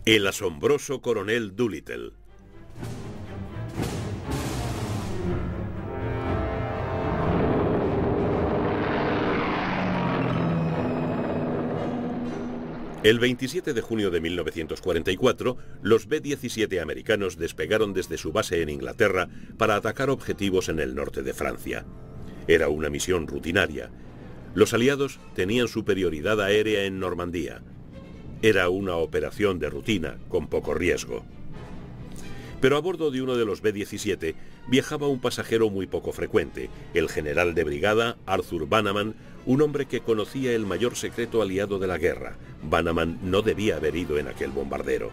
El asombroso coronel Doolittle. El 27 de junio de 1944, los B-17 americanos despegaron desde su base en Inglaterra para atacar objetivos en el norte de Francia. Era una misión rutinaria. Los aliados tenían superioridad aérea en Normandía. Era una operación de rutina, con poco riesgo. Pero a bordo de uno de los B-17 viajaba un pasajero muy poco frecuente, el general de brigada Arthur Bannerman, un hombre que conocía el mayor secreto aliado de la guerra. Bannerman no debía haber ido en aquel bombardero.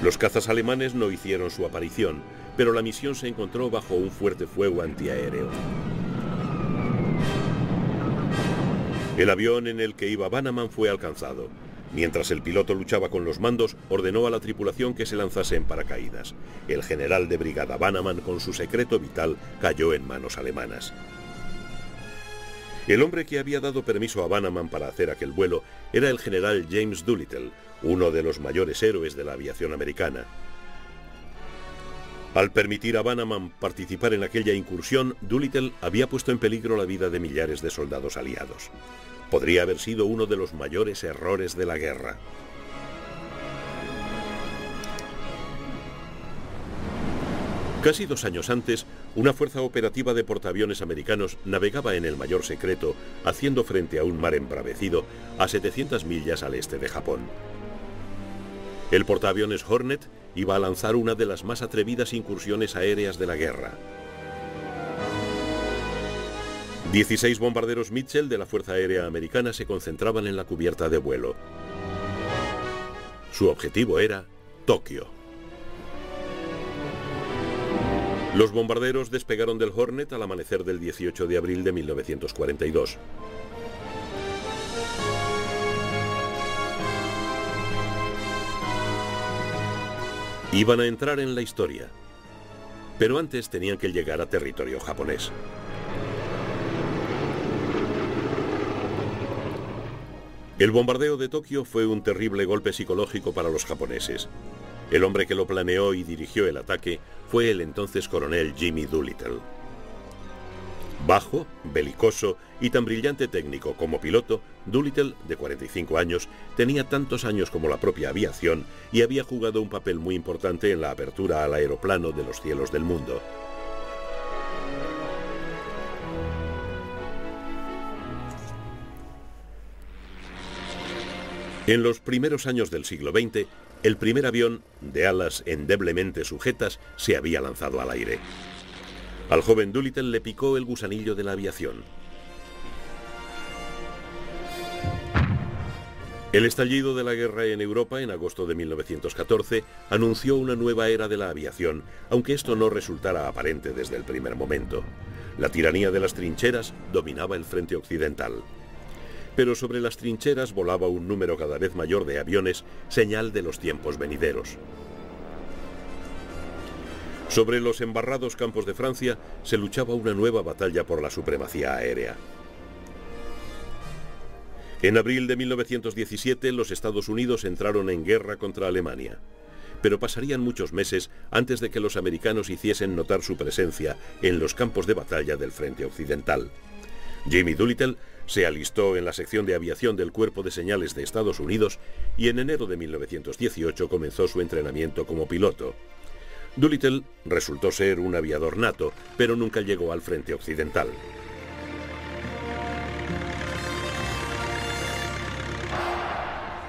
Los cazas alemanes no hicieron su aparición, pero la misión se encontró bajo un fuerte fuego antiaéreo. El avión en el que iba Bannerman fue alcanzado. Mientras el piloto luchaba con los mandos, ordenó a la tripulación que se lanzase en paracaídas. El general de brigada Bannerman, con su secreto vital, cayó en manos alemanas. El hombre que había dado permiso a Bannerman para hacer aquel vuelo era el general James Doolittle, uno de los mayores héroes de la aviación americana. Al permitir a Bannerman participar en aquella incursión, Doolittle había puesto en peligro la vida de millares de soldados aliados. Podría haber sido uno de los mayores errores de la guerra. Casi 2 años antes, una fuerza operativa de portaaviones americanos navegaba en el mayor secreto, haciendo frente a un mar embravecido a 700 millas al este de Japón. El portaaviones Hornet iba a lanzar una de las más atrevidas incursiones aéreas de la guerra. 16 bombarderos Mitchell de la Fuerza Aérea Americana se concentraban en la cubierta de vuelo. Su objetivo era Tokio. Los bombarderos despegaron del Hornet al amanecer del 18 de abril de 1942. Iban a entrar en la historia, pero antes tenían que llegar a territorio japonés. El bombardeo de Tokio fue un terrible golpe psicológico para los japoneses. El hombre que lo planeó y dirigió el ataque fue el entonces coronel Jimmy Doolittle. Bajo, belicoso y tan brillante técnico como piloto, Doolittle, de 45 años, tenía tantos años como la propia aviación y había jugado un papel muy importante en la apertura al aeroplano de los cielos del mundo. En los primeros años del siglo XX, el primer avión, de alas endeblemente sujetas, se había lanzado al aire. Al joven Doolittle le picó el gusanillo de la aviación. El estallido de la guerra en Europa en agosto de 1914 anunció una nueva era de la aviación, aunque esto no resultara aparente desde el primer momento. La tiranía de las trincheras dominaba el frente occidental. Pero sobre las trincheras volaba un número cada vez mayor de aviones, señal de los tiempos venideros. Sobre los embarrados campos de Francia se luchaba una nueva batalla por la supremacía aérea. En abril de 1917 los Estados Unidos entraron en guerra contra Alemania, pero pasarían muchos meses antes de que los americanos hiciesen notar su presencia en los campos de batalla del frente occidental. Jimmy Doolittle se alistó en la sección de aviación del Cuerpo de Señales de Estados Unidos y en enero de 1918 comenzó su entrenamiento como piloto. Doolittle resultó ser un aviador nato, pero nunca llegó al frente occidental.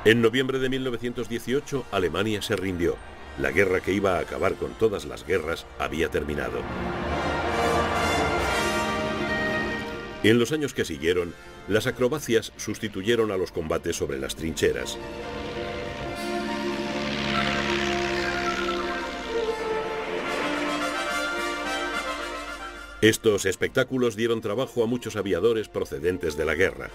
En noviembre de 1918, Alemania se rindió. La guerra que iba a acabar con todas las guerras había terminado. En los años que siguieron, las acrobacias sustituyeron a los combates sobre las trincheras. Estos espectáculos dieron trabajo a muchos aviadores procedentes de la guerra.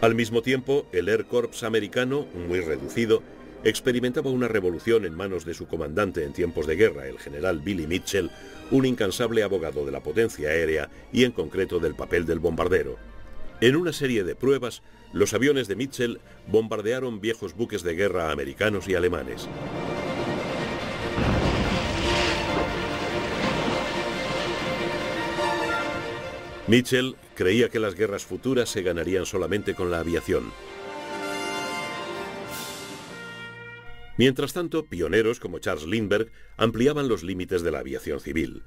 Al mismo tiempo, el Air Corps americano, muy reducido, experimentaba una revolución en manos de su comandante en tiempos de guerra, el general Billy Mitchell, un incansable abogado de la potencia aérea y en concreto del papel del bombardero. En una serie de pruebas, los aviones de Mitchell bombardearon viejos buques de guerra americanos y alemanes. Mitchell creía que las guerras futuras se ganarían solamente con la aviación. Mientras tanto, pioneros como Charles Lindbergh ampliaban los límites de la aviación civil.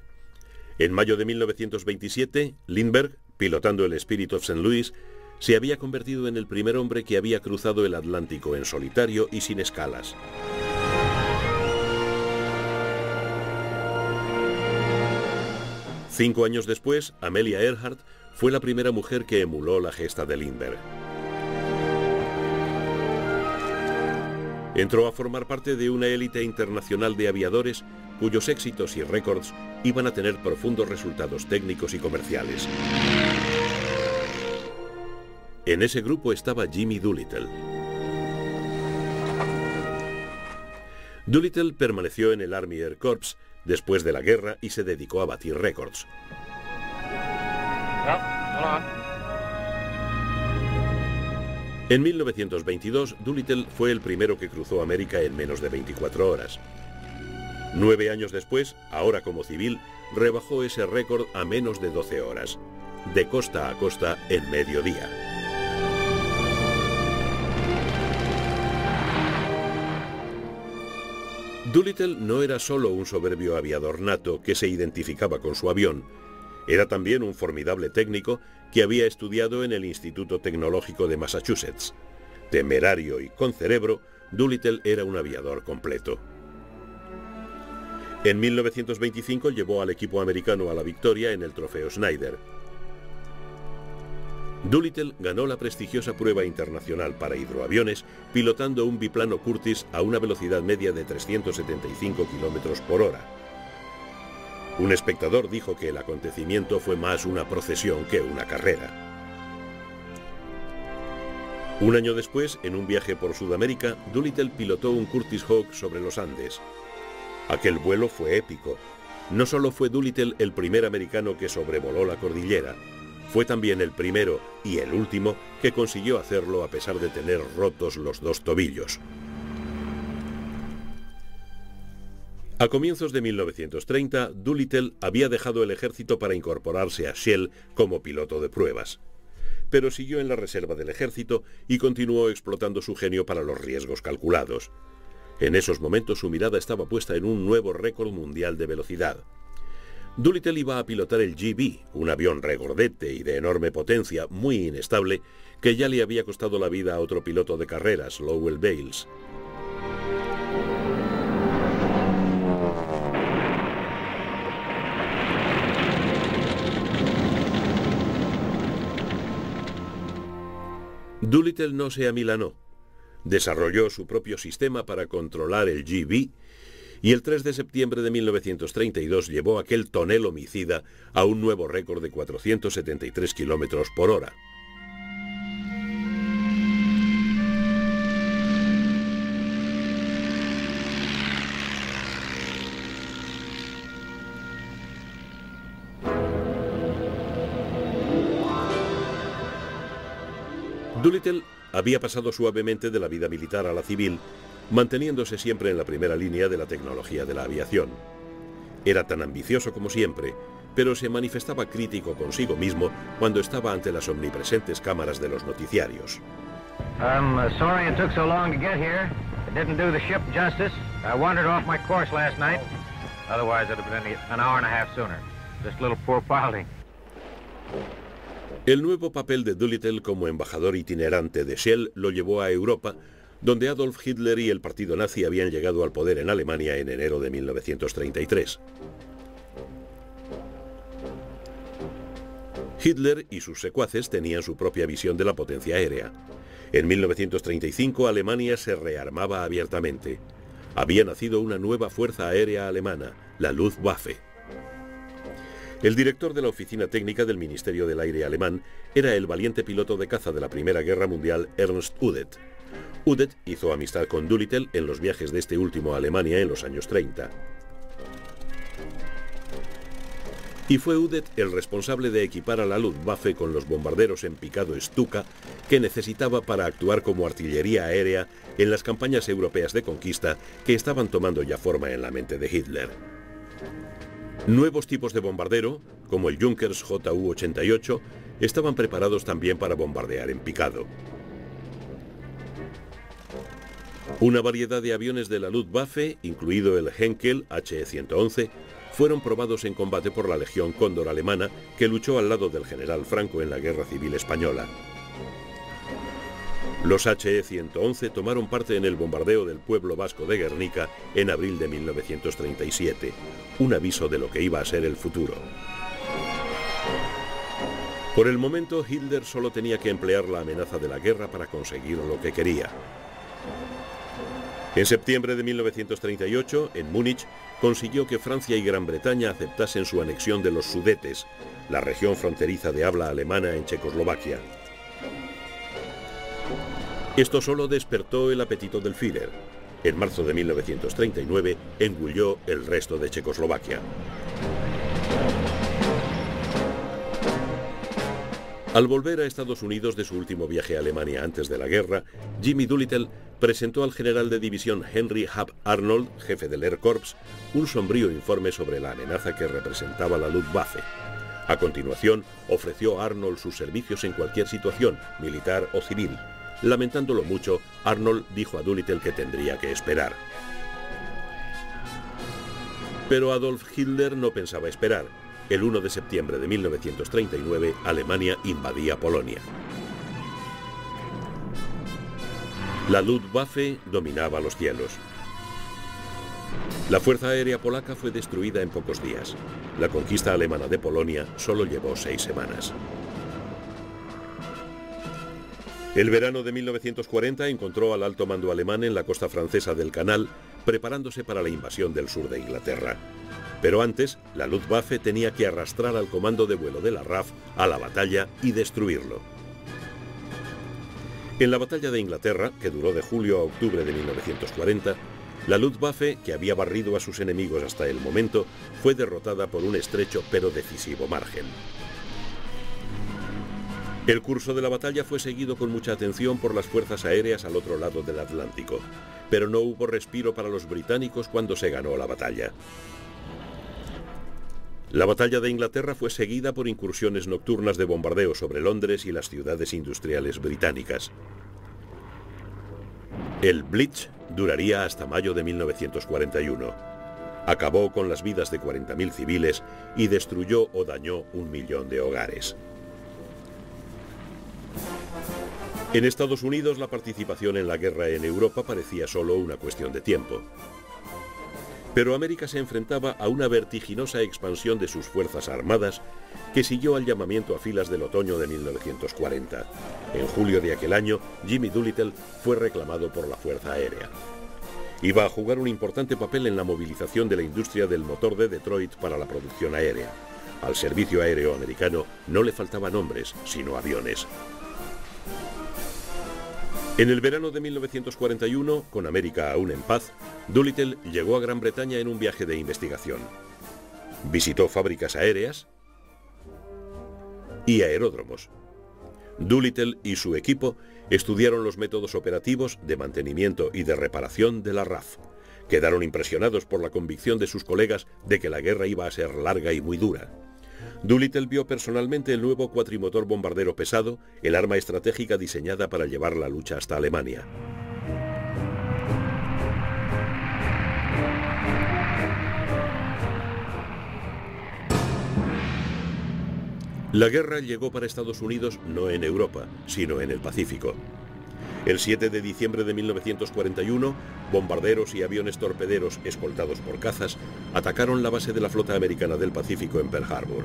En mayo de 1927, Lindbergh, pilotando el Spirit of St. Louis, se había convertido en el primer hombre que había cruzado el Atlántico en solitario y sin escalas. Cinco años después, Amelia Earhart fue la primera mujer que emuló la gesta de Lindbergh. Entró a formar parte de una élite internacional de aviadores cuyos éxitos y récords iban a tener profundos resultados técnicos y comerciales. En ese grupo estaba Jimmy Doolittle. Doolittle permaneció en el Army Air Corps después de la guerra y se dedicó a batir récords. En 1922, Doolittle fue el primero que cruzó América en menos de 24 horas. 9 años después, ahora como civil, rebajó ese récord a menos de 12 horas, de costa a costa en mediodía. Doolittle no era solo un soberbio aviador nato que se identificaba con su avión, era también un formidable técnico que había estudiado en el Instituto Tecnológico de Massachusetts. Temerario y con cerebro, Doolittle era un aviador completo. En 1925 llevó al equipo americano a la victoria en el Trofeo Snyder. Doolittle ganó la prestigiosa prueba internacional para hidroaviones pilotando un biplano Curtiss a una velocidad media de 375 km por hora. Un espectador dijo que el acontecimiento fue más una procesión que una carrera. Un año después, en un viaje por Sudamérica, Doolittle pilotó un Curtiss Hawk sobre los Andes. Aquel vuelo fue épico. No solo fue Doolittle el primer americano que sobrevoló la cordillera, fue también el primero y el último que consiguió hacerlo a pesar de tener rotos los dos tobillos. A comienzos de 1930, Doolittle había dejado el ejército para incorporarse a Shell como piloto de pruebas. Pero siguió en la reserva del ejército y continuó explotando su genio para los riesgos calculados. En esos momentos su mirada estaba puesta en un nuevo récord mundial de velocidad. Doolittle iba a pilotar el GB, un avión regordete y de enorme potencia, muy inestable, que ya le había costado la vida a otro piloto de carreras, Lowell Bales. Doolittle no se amilanó. Desarrolló su propio sistema para controlar el GB y el 3 de septiembre de 1932 llevó aquel tonel homicida a un nuevo récord de 473 km por hora. Doolittle había pasado suavemente de la vida militar a la civil, manteniéndose siempre en la primera línea de la tecnología de la aviación. Era tan ambicioso como siempre, pero se manifestaba crítico consigo mismo cuando estaba ante las omnipresentes cámaras de los noticiarios. I'm sorry it took so long to get here. It didn't do the ship justice. I wandered off my course last night. Otherwise, it'd have been an hour and a half sooner. Just a little poor piloting. El nuevo papel de Doolittle como embajador itinerante de Shell lo llevó a Europa, donde Adolf Hitler y el partido nazi habían llegado al poder en Alemania en enero de 1933. Hitler y sus secuaces tenían su propia visión de la potencia aérea. En 1935 Alemania se rearmaba abiertamente. Había nacido una nueva fuerza aérea alemana, la Luftwaffe. El director de la oficina técnica del Ministerio del Aire alemán era el valiente piloto de caza de la Primera Guerra Mundial Ernst Udet. Udet hizo amistad con Doolittle en los viajes de este último a Alemania en los años 30. Y fue Udet el responsable de equipar a la Luftwaffe con los bombarderos en picado Stuka que necesitaba para actuar como artillería aérea en las campañas europeas de conquista que estaban tomando ya forma en la mente de Hitler. Nuevos tipos de bombardero, como el Junkers Ju-88, estaban preparados también para bombardear en picado. Una variedad de aviones de la Luftwaffe, incluido el Henkel He-111, fueron probados en combate por la Legión Cóndor alemana, que luchó al lado del general Franco en la Guerra Civil Española. Los He-111 tomaron parte en el bombardeo del pueblo vasco de Guernica en abril de 1937, un aviso de lo que iba a ser el futuro. Por el momento, Hitler solo tenía que emplear la amenaza de la guerra para conseguir lo que quería. En septiembre de 1938, en Múnich, consiguió que Francia y Gran Bretaña aceptasen su anexión de los Sudetes, la región fronteriza de habla alemana en Checoslovaquia. Esto solo despertó el apetito del Führer. En marzo de 1939, engulló el resto de Checoslovaquia. Al volver a Estados Unidos de su último viaje a Alemania antes de la guerra, Jimmy Doolittle presentó al general de división Henry Hub Arnold, jefe del Air Corps, un sombrío informe sobre la amenaza que representaba la Luftwaffe. A continuación, ofreció a Arnold sus servicios en cualquier situación, militar o civil. Lamentándolo mucho, Arnold dijo a Doolittle que tendría que esperar. Pero Adolf Hitler no pensaba esperar. El 1 de septiembre de 1939, Alemania invadía Polonia. La Luftwaffe dominaba los cielos. La Fuerza Aérea Polaca fue destruida en pocos días. La conquista alemana de Polonia solo llevó 6 semanas. El verano de 1940 encontró al alto mando alemán en la costa francesa del Canal, preparándose para la invasión del sur de Inglaterra. Pero antes, la Luftwaffe tenía que arrastrar al comando de vuelo de la RAF a la batalla y destruirlo. En la batalla de Inglaterra, que duró de julio a octubre de 1940, la Luftwaffe, que había barrido a sus enemigos hasta el momento, fue derrotada por un estrecho pero decisivo margen. El curso de la batalla fue seguido con mucha atención por las fuerzas aéreas al otro lado del Atlántico, pero no hubo respiro para los británicos cuando se ganó la batalla. La batalla de Inglaterra fue seguida por incursiones nocturnas de bombardeo sobre Londres y las ciudades industriales británicas. El Blitz duraría hasta mayo de 1941. Acabó con las vidas de 40.000 civiles y destruyó o dañó 1 millón de hogares. En Estados Unidos, la participación en la guerra en Europa parecía solo una cuestión de tiempo. Pero América se enfrentaba a una vertiginosa expansión de sus fuerzas armadas que siguió al llamamiento a filas del otoño de 1940. En julio de aquel año, Jimmy Doolittle fue reclamado por la Fuerza Aérea. Iba a jugar un importante papel en la movilización de la industria del motor de Detroit para la producción aérea. Al servicio aéreo americano no le faltaban hombres, sino aviones. En el verano de 1941, con América aún en paz, Doolittle llegó a Gran Bretaña en un viaje de investigación. Visitó fábricas aéreas y aeródromos. Doolittle y su equipo estudiaron los métodos operativos de mantenimiento y de reparación de la RAF. Quedaron impresionados por la convicción de sus colegas de que la guerra iba a ser larga y muy dura. Doolittle vio personalmente el nuevo cuatrimotor bombardero pesado, el arma estratégica diseñada para llevar la lucha hasta Alemania. La guerra llegó para Estados Unidos no en Europa, sino en el Pacífico. El 7 de diciembre de 1941, bombarderos y aviones torpederos escoltados por cazas atacaron la base de la flota americana del Pacífico en Pearl Harbor.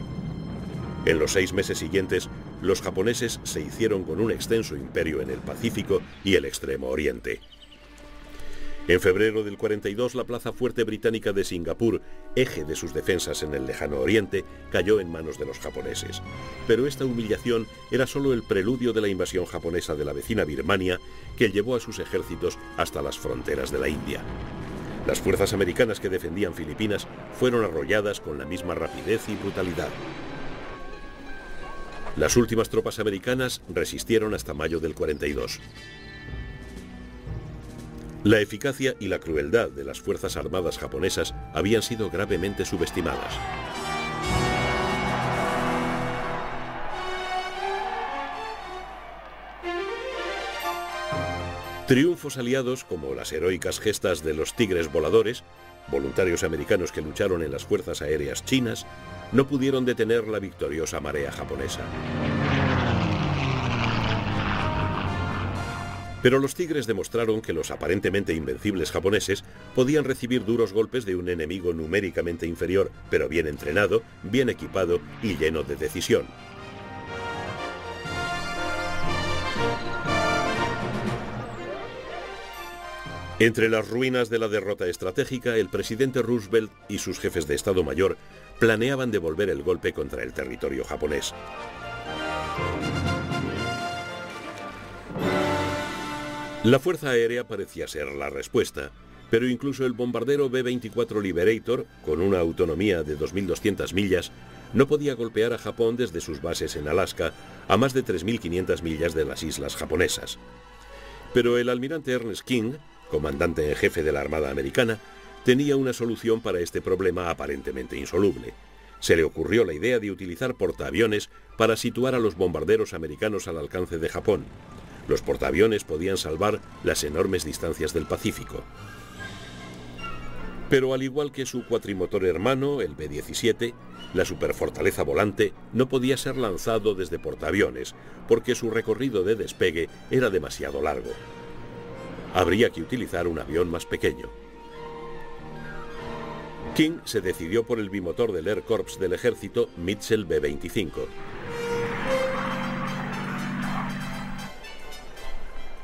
En los 6 meses siguientes, los japoneses se hicieron con un extenso imperio en el Pacífico y el Extremo Oriente. En febrero del 42, la plaza fuerte británica de Singapur, eje de sus defensas en el lejano oriente, cayó en manos de los japoneses. Pero esta humillación era solo el preludio de la invasión japonesa de la vecina Birmania, que llevó a sus ejércitos hasta las fronteras de la India. Las fuerzas americanas que defendían Filipinas fueron arrolladas con la misma rapidez y brutalidad. Las últimas tropas americanas resistieron hasta mayo del 42. La eficacia y la crueldad de las fuerzas armadas japonesas habían sido gravemente subestimadas. Triunfos aliados como las heroicas gestas de los Tigres Voladores, voluntarios americanos que lucharon en las fuerzas aéreas chinas, no pudieron detener la victoriosa marea japonesa. Pero los Tigres demostraron que los aparentemente invencibles japoneses podían recibir duros golpes de un enemigo numéricamente inferior, pero bien entrenado, bien equipado y lleno de decisión. Entre las ruinas de la derrota estratégica, el presidente Roosevelt y sus jefes de Estado Mayor planeaban devolver el golpe contra el territorio japonés. La Fuerza Aérea parecía ser la respuesta, pero incluso el bombardero B-24 Liberator, con una autonomía de 2.200 millas, no podía golpear a Japón desde sus bases en Alaska, a más de 3.500 millas de las islas japonesas. Pero el almirante Ernest King, comandante en jefe de la Armada Americana, tenía una solución para este problema aparentemente insoluble. Se le ocurrió la idea de utilizar portaaviones para situar a los bombarderos americanos al alcance de Japón. Los portaaviones podían salvar las enormes distancias del Pacífico. Pero al igual que su cuatrimotor hermano, el B-17, la superfortaleza volante no podía ser lanzado desde portaaviones, porque su recorrido de despegue era demasiado largo. Habría que utilizar un avión más pequeño. King se decidió por el bimotor del Air Corps del ejército Mitchell B-25.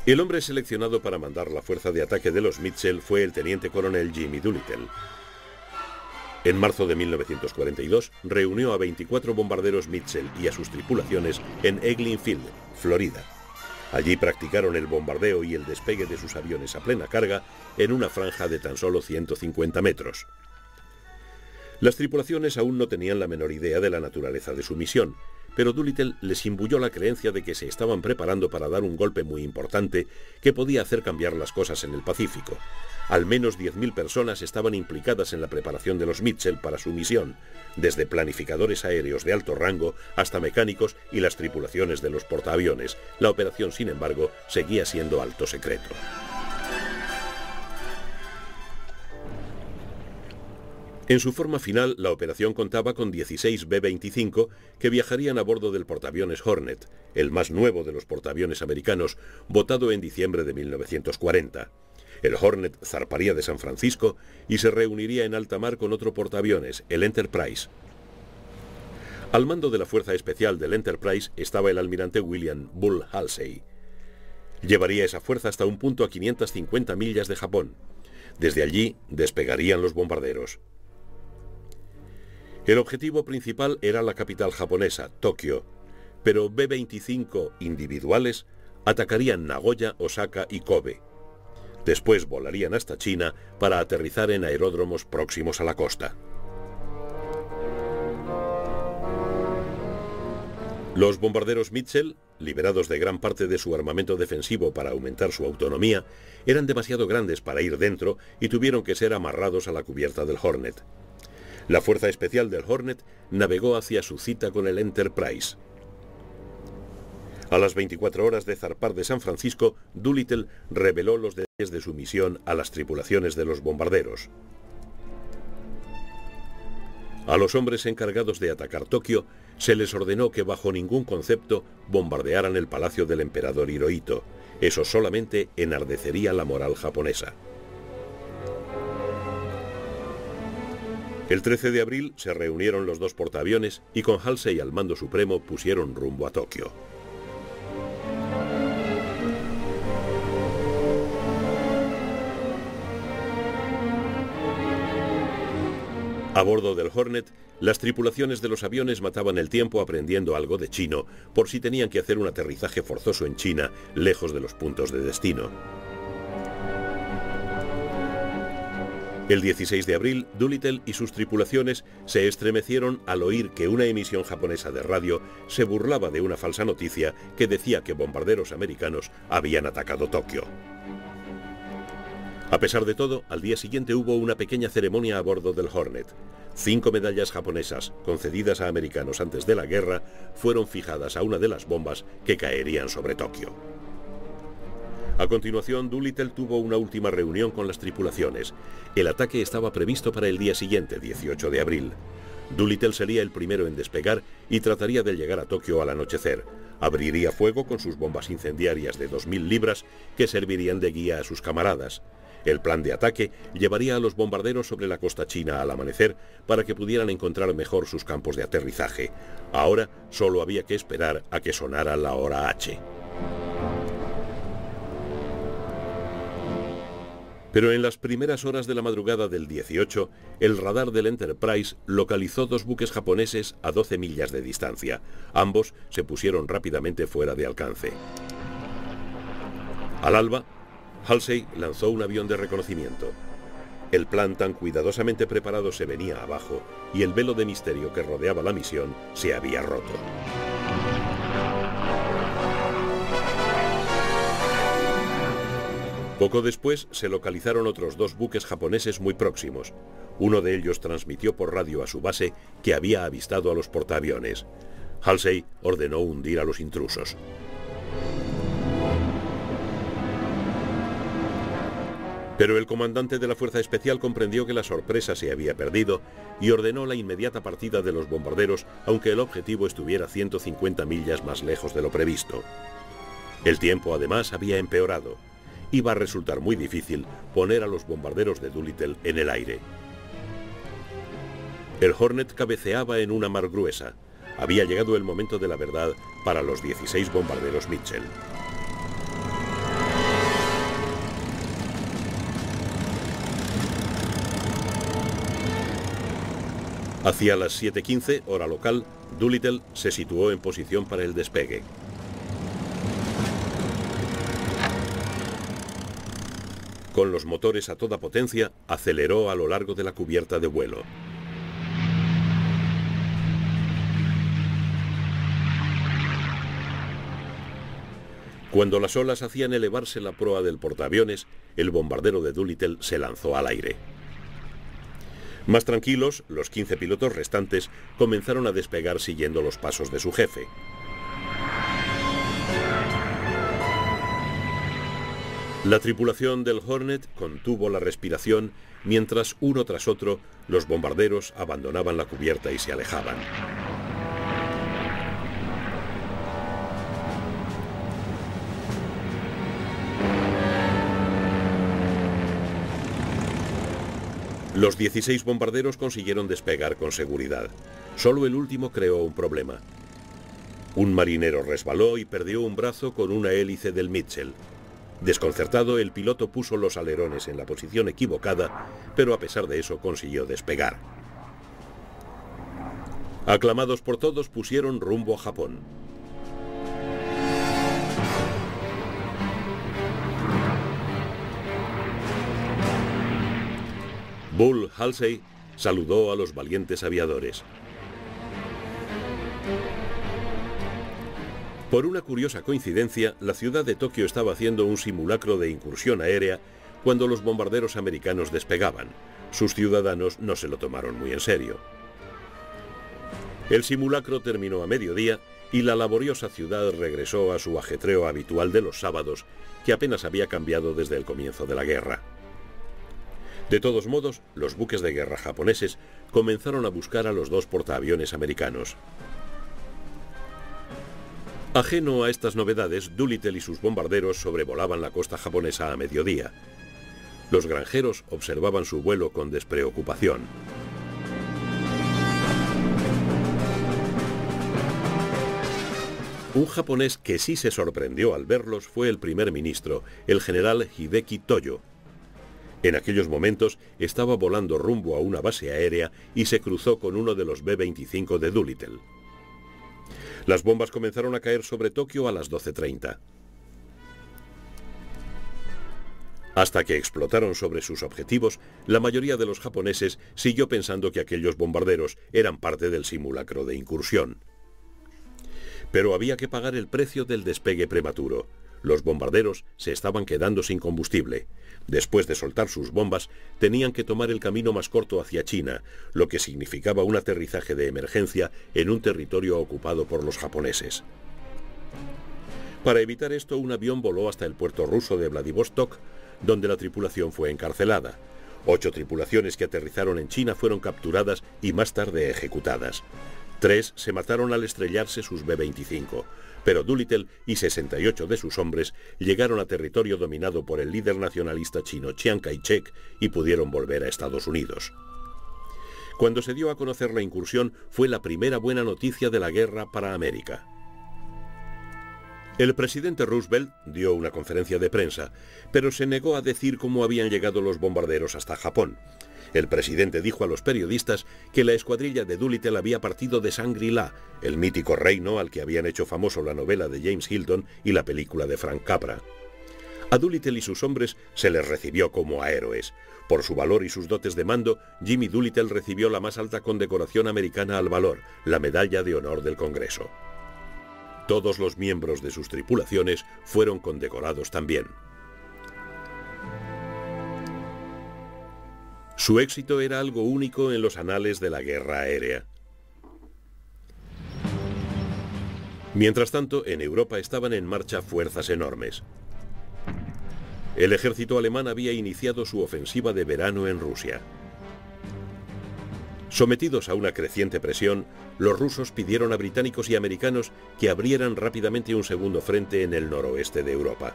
El hombre seleccionado para mandar la fuerza de ataque de los Mitchell fue el teniente coronel Jimmy Doolittle. En marzo de 1942 reunió a 24 bombarderos Mitchell y a sus tripulaciones en Eglin Field, Florida. Allí practicaron el bombardeo y el despegue de sus aviones a plena carga en una franja de tan solo 150 metros. Las tripulaciones aún no tenían la menor idea de la naturaleza de su misión, pero Doolittle les imbuyó la creencia de que se estaban preparando para dar un golpe muy importante que podía hacer cambiar las cosas en el Pacífico. Al menos 10.000 personas estaban implicadas en la preparación de los Mitchell para su misión, desde planificadores aéreos de alto rango hasta mecánicos y las tripulaciones de los portaaviones. La operación, sin embargo, seguía siendo alto secreto. En su forma final, la operación contaba con 16 B-25 que viajarían a bordo del portaaviones Hornet, el más nuevo de los portaaviones americanos, votado en diciembre de 1940. El Hornet zarparía de San Francisco y se reuniría en alta mar con otro portaaviones, el Enterprise. Al mando de la fuerza especial del Enterprise estaba el almirante William Bull Halsey. Llevaría esa fuerza hasta un punto a 550 millas de Japón. Desde allí despegarían los bombarderos. El objetivo principal era la capital japonesa, Tokio, pero B-25 individuales atacarían Nagoya, Osaka y Kobe. Después volarían hasta China para aterrizar en aeródromos próximos a la costa. Los bombarderos Mitchell, liberados de gran parte de su armamento defensivo para aumentar su autonomía, eran demasiado grandes para ir dentro y tuvieron que ser amarrados a la cubierta del Hornet. La fuerza especial del Hornet navegó hacia su cita con el Enterprise. A las 24 horas de zarpar de San Francisco, Doolittle reveló los detalles de su misión a las tripulaciones de los bombarderos. A los hombres encargados de atacar Tokio se les ordenó que bajo ningún concepto bombardearan el palacio del emperador Hirohito. Eso solamente enardecería la moral japonesa. El 13 de abril se reunieron los dos portaaviones y con Halsey al mando supremo pusieron rumbo a Tokio. A bordo del Hornet, las tripulaciones de los aviones mataban el tiempo aprendiendo algo de chino por si tenían que hacer un aterrizaje forzoso en China, lejos de los puntos de destino. El 16 de abril, Doolittle y sus tripulaciones se estremecieron al oír que una emisión japonesa de radio se burlaba de una falsa noticia que decía que bombarderos americanos habían atacado Tokio. A pesar de todo, al día siguiente hubo una pequeña ceremonia a bordo del Hornet. 5 medallas japonesas, concedidas a americanos antes de la guerra, fueron fijadas a una de las bombas que caerían sobre Tokio. A continuación, Doolittle tuvo una última reunión con las tripulaciones. El ataque estaba previsto para el día siguiente, 18 de abril. Doolittle sería el primero en despegar y trataría de llegar a Tokio al anochecer. Abriría fuego con sus bombas incendiarias de 2000 libras que servirían de guía a sus camaradas. El plan de ataque llevaría a los bombarderos sobre la costa china al amanecer para que pudieran encontrar mejor sus campos de aterrizaje. Ahora solo había que esperar a que sonara la hora H. Pero en las primeras horas de la madrugada del 18, el radar del Enterprise localizó 2 buques japoneses a 12 millas de distancia. Ambos se pusieron rápidamente fuera de alcance. Al alba, Halsey lanzó un avión de reconocimiento. El plan tan cuidadosamente preparado se venía abajo y el velo de misterio que rodeaba la misión se había roto. Poco después se localizaron otros 2 buques japoneses muy próximos. Uno de ellos transmitió por radio a su base que había avistado a los portaaviones. Halsey ordenó hundir a los intrusos. Pero el comandante de la Fuerza Especial comprendió que la sorpresa se había perdido y ordenó la inmediata partida de los bombarderos, aunque el objetivo estuviera 150 millas más lejos de lo previsto. El tiempo, además, había empeorado. Iba a resultar muy difícil poner a los bombarderos de Doolittle en el aire. El Hornet cabeceaba en una mar gruesa. Había llegado el momento de la verdad para los 16 bombarderos Mitchell. Hacia las 7:15, hora local, Doolittle se situó en posición para el despegue. Con los motores a toda potencia, aceleró a lo largo de la cubierta de vuelo. Cuando las olas hacían elevarse la proa del portaaviones, el bombardero de Doolittle se lanzó al aire. Más tranquilos, los 15 pilotos restantes comenzaron a despegar siguiendo los pasos de su jefe. La tripulación del Hornet contuvo la respiración mientras uno tras otro los bombarderos abandonaban la cubierta y se alejaban. Los 16 bombarderos consiguieron despegar con seguridad. Solo el último creó un problema. Un marinero resbaló y perdió un brazo con una hélice del Mitchell. Desconcertado, el piloto puso los alerones en la posición equivocada, pero a pesar de eso consiguió despegar. Aclamados por todos, pusieron rumbo a Japón. Bull Halsey saludó a los valientes aviadores. Por una curiosa coincidencia, la ciudad de Tokio estaba haciendo un simulacro de incursión aérea cuando los bombarderos americanos despegaban. Sus ciudadanos no se lo tomaron muy en serio. El simulacro terminó a mediodía y la laboriosa ciudad regresó a su ajetreo habitual de los sábados, que apenas había cambiado desde el comienzo de la guerra. De todos modos, los buques de guerra japoneses comenzaron a buscar a los 2 portaaviones americanos. Ajeno a estas novedades, Doolittle y sus bombarderos sobrevolaban la costa japonesa a mediodía. Los granjeros observaban su vuelo con despreocupación. Un japonés que sí se sorprendió al verlos fue el primer ministro, el general Hideki Toyo. En aquellos momentos estaba volando rumbo a una base aérea y se cruzó con uno de los B-25 de Doolittle. Las bombas comenzaron a caer sobre Tokio a las 12:30. Hasta que explotaron sobre sus objetivos, la mayoría de los japoneses siguió pensando que aquellos bombarderos eran parte del simulacro de incursión. Pero había que pagar el precio del despegue prematuro. Los bombarderos se estaban quedando sin combustible. Después de soltar sus bombas, tenían que tomar el camino más corto hacia China, lo que significaba un aterrizaje de emergencia en un territorio ocupado por los japoneses. Para evitar esto, un avión voló hasta el puerto ruso de Vladivostok, donde la tripulación fue encarcelada. 8 tripulaciones que aterrizaron en China fueron capturadas y más tarde ejecutadas. 3 se mataron al estrellarse sus B-25, pero Doolittle y 68 de sus hombres llegaron a territorio dominado por el líder nacionalista chino Chiang Kai-shek y pudieron volver a Estados Unidos. Cuando se dio a conocer la incursión, fue la primera buena noticia de la guerra para América. El presidente Roosevelt dio una conferencia de prensa, pero se negó a decir cómo habían llegado los bombarderos hasta Japón. El presidente dijo a los periodistas que la escuadrilla de Doolittle había partido de Shangri-La, el mítico reino al que habían hecho famoso la novela de James Hilton y la película de Frank Capra. A Doolittle y sus hombres se les recibió como a héroes. Por su valor y sus dotes de mando, Jimmy Doolittle recibió la más alta condecoración americana al valor, la Medalla de Honor del Congreso. Todos los miembros de sus tripulaciones fueron condecorados también. Su éxito era algo único en los anales de la guerra aérea. Mientras tanto, en Europa estaban en marcha fuerzas enormes. El ejército alemán había iniciado su ofensiva de verano en Rusia. Sometidos a una creciente presión, los rusos pidieron a británicos y americanos que abrieran rápidamente un segundo frente en el noroeste de Europa.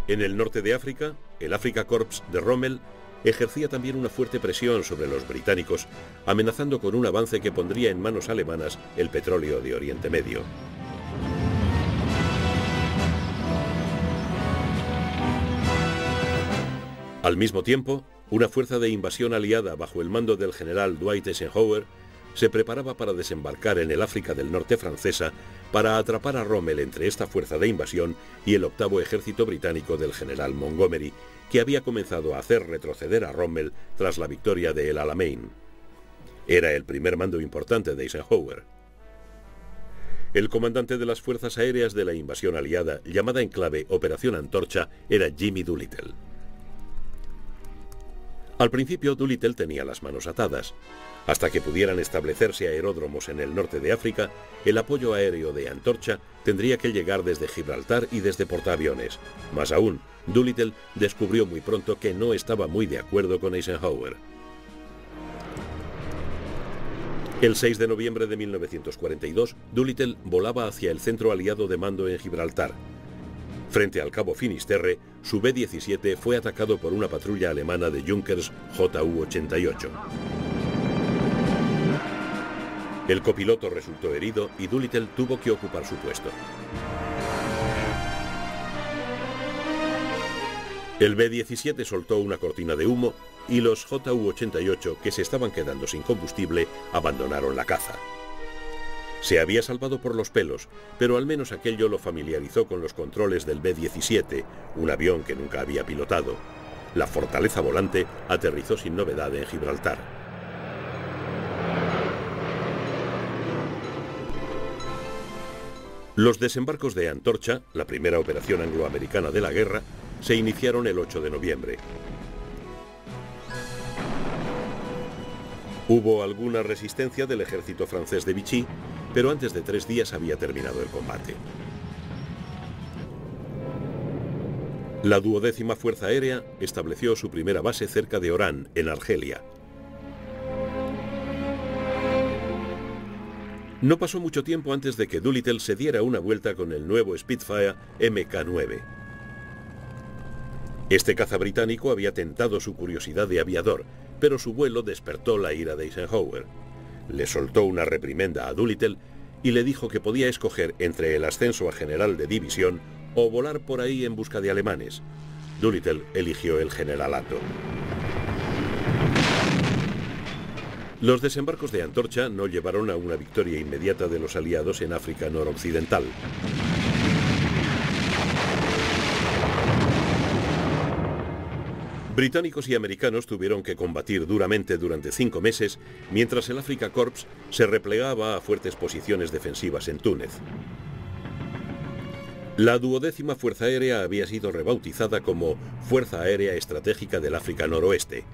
En el norte de África, el Afrika Korps de Rommel ejercía también una fuerte presión sobre los británicos, amenazando con un avance que pondría en manos alemanas el petróleo de Oriente Medio. Al mismo tiempo, una fuerza de invasión aliada bajo el mando del general Dwight Eisenhower se preparaba para desembarcar en el África del Norte francesa para atrapar a Rommel entre esta fuerza de invasión y el 8º ejército británico del general Montgomery, que había comenzado a hacer retroceder a Rommel tras la victoria de El Alamein. Era el primer mando importante de Eisenhower. El comandante de las fuerzas aéreas de la invasión aliada, llamada en clave Operación Antorcha, era Jimmy Doolittle. Al principio, Doolittle tenía las manos atadas. Hasta que pudieran establecerse aeródromos en el norte de África, el apoyo aéreo de Antorcha tendría que llegar desde Gibraltar y desde portaaviones. Más aún, Doolittle descubrió muy pronto que no estaba muy de acuerdo con Eisenhower. El 6 de noviembre de 1942, Doolittle volaba hacia el centro aliado de mando en Gibraltar. Frente al cabo Finisterre, su B-17 fue atacado por una patrulla alemana de Junkers Ju-88. El copiloto resultó herido y Doolittle tuvo que ocupar su puesto. El B-17 soltó una cortina de humo y los Ju-88, que se estaban quedando sin combustible, abandonaron la caza. Se había salvado por los pelos, pero al menos aquello lo familiarizó con los controles del B-17, un avión que nunca había pilotado. La fortaleza volante aterrizó sin novedad en Gibraltar. Los desembarcos de Antorcha, la primera operación angloamericana de la guerra, se iniciaron el 8 de noviembre. Hubo alguna resistencia del ejército francés de Vichy, pero antes de 3 días había terminado el combate. La 12ª Fuerza Aérea estableció su primera base cerca de Orán, en Argelia. No pasó mucho tiempo antes de que Doolittle se diera una vuelta con el nuevo Spitfire Mk-9. Este caza británico había tentado su curiosidad de aviador, pero su vuelo despertó la ira de Eisenhower. Le soltó una reprimenda a Doolittle y le dijo que podía escoger entre el ascenso a general de división o volar por ahí en busca de alemanes. Doolittle eligió el generalato. Los desembarcos de Antorcha no llevaron a una victoria inmediata de los aliados en África noroccidental. Británicos y americanos tuvieron que combatir duramente durante 5 meses, mientras el Afrika Korps se replegaba a fuertes posiciones defensivas en Túnez. La 12ª Fuerza Aérea había sido rebautizada como Fuerza Aérea Estratégica del África Noroeste,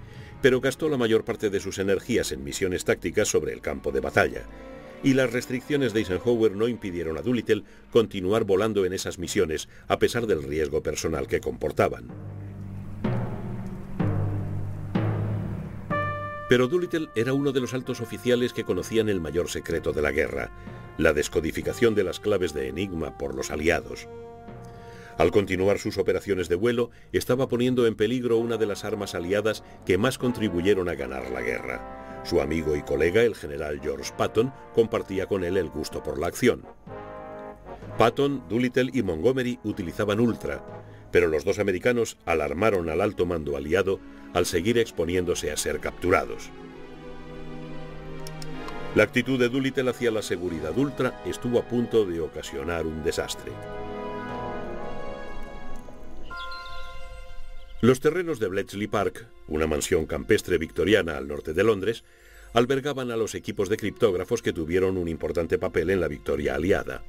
pero gastó la mayor parte de sus energías en misiones tácticas sobre el campo de batalla, y las restricciones de Eisenhower no impidieron a Doolittle continuar volando en esas misiones a pesar del riesgo personal que comportaban. Pero Doolittle era uno de los altos oficiales que conocían el mayor secreto de la guerra, la descodificación de las claves de Enigma por los aliados. Al continuar sus operaciones de vuelo, estaba poniendo en peligro una de las armas aliadas que más contribuyeron a ganar la guerra. Su amigo y colega, el general George Patton, compartía con él el gusto por la acción. Patton, Doolittle y Montgomery utilizaban Ultra, pero los dos americanos alarmaron al alto mando aliado al seguir exponiéndose a ser capturados. La actitud de Doolittle hacia la seguridad Ultra estuvo a punto de ocasionar un desastre. Los terrenos de Bletchley Park, una mansión campestre victoriana al norte de Londres, albergaban a los equipos de criptógrafos que tuvieron un importante papel en la victoria aliada.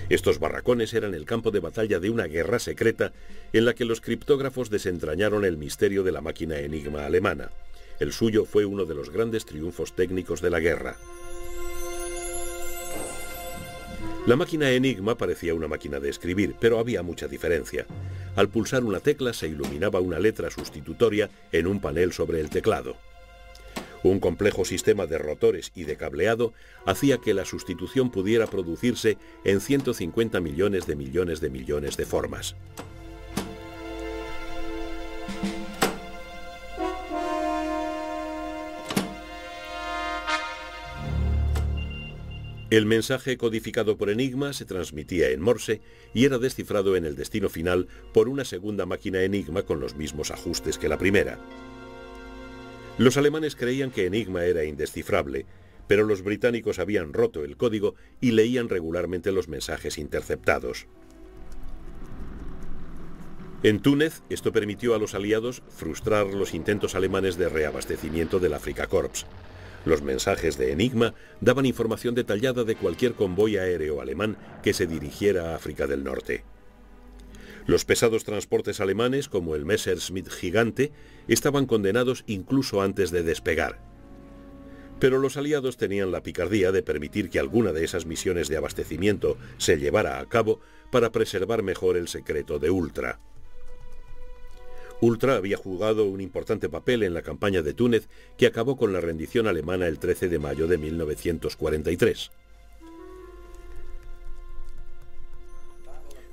Estos barracones eran el campo de batalla de una guerra secreta en la que los criptógrafos desentrañaron el misterio de la máquina Enigma alemana. El suyo fue uno de los grandes triunfos técnicos de la guerra. La máquina Enigma parecía una máquina de escribir, pero había mucha diferencia. Al pulsar una tecla se iluminaba una letra sustitutoria en un panel sobre el teclado. Un complejo sistema de rotores y de cableado hacía que la sustitución pudiera producirse en 150 millones de formas. El mensaje codificado por Enigma se transmitía en Morse y era descifrado en el destino final por una segunda máquina Enigma con los mismos ajustes que la primera. Los alemanes creían que Enigma era indescifrable, pero los británicos habían roto el código y leían regularmente los mensajes interceptados. En Túnez, esto permitió a los aliados frustrar los intentos alemanes de reabastecimiento del Afrika Korps. Los mensajes de Enigma daban información detallada de cualquier convoy aéreo alemán que se dirigiera a África del Norte. Los pesados transportes alemanes, como el Messerschmitt Gigante, estaban condenados incluso antes de despegar. Pero los aliados tenían la picardía de permitir que alguna de esas misiones de abastecimiento se llevara a cabo para preservar mejor el secreto de Ultra. Ultra había jugado un importante papel en la campaña de Túnez que acabó con la rendición alemana el 13 de mayo de 1943.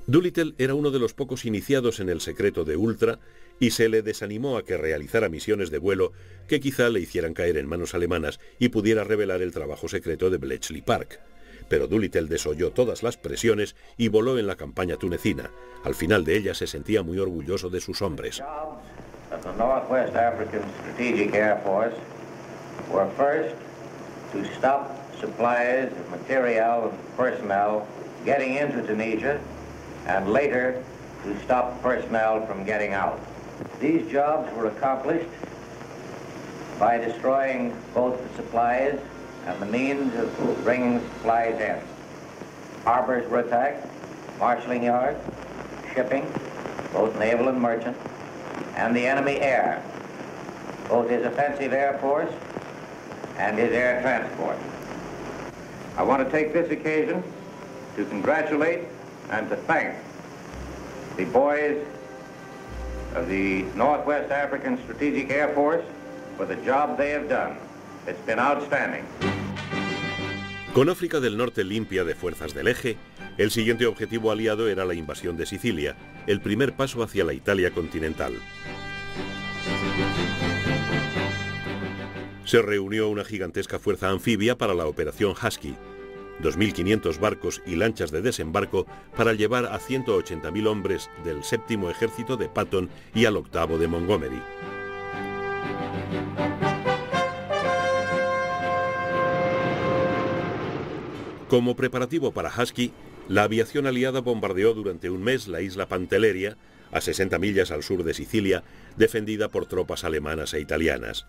Doolittle era uno de los pocos iniciados en el secreto de Ultra y se le desanimó a que realizara misiones de vuelo que quizá le hicieran caer en manos alemanas y pudiera revelar el trabajo secreto de Bletchley Park. Pero Doolittle desoyó todas las presiones y voló en la campaña tunecina. Al final de ella se sentía muy orgulloso de sus hombres. The North West African Strategic Air Force were first to stop supplies of material and personnel getting into Tunisia, and later to stop personnel from getting out. These jobs were accomplished by destroying both the supplies and the means of bringing supplies in. Harbors were attacked, marshalling yards, shipping, both naval and merchant, and the enemy air, both his offensive air force and his air transport. I want to take this occasion to congratulate and to thank the boys of the Northwest African Strategic Air Force for the job they have done. It's been outstanding. Con África del Norte limpia de fuerzas del eje, el siguiente objetivo aliado era la invasión de Sicilia, el primer paso hacia la Italia continental. Se reunió una gigantesca fuerza anfibia para la operación Husky, 2.500 barcos y lanchas de desembarco para llevar a 180.000 hombres del 7º ejército de Patton y al 8º de Montgomery. Como preparativo para Husky, La aviación aliada bombardeó durante un mes la isla Pantelleria, a 60 millas al sur de Sicilia, defendida por tropas alemanas e italianas.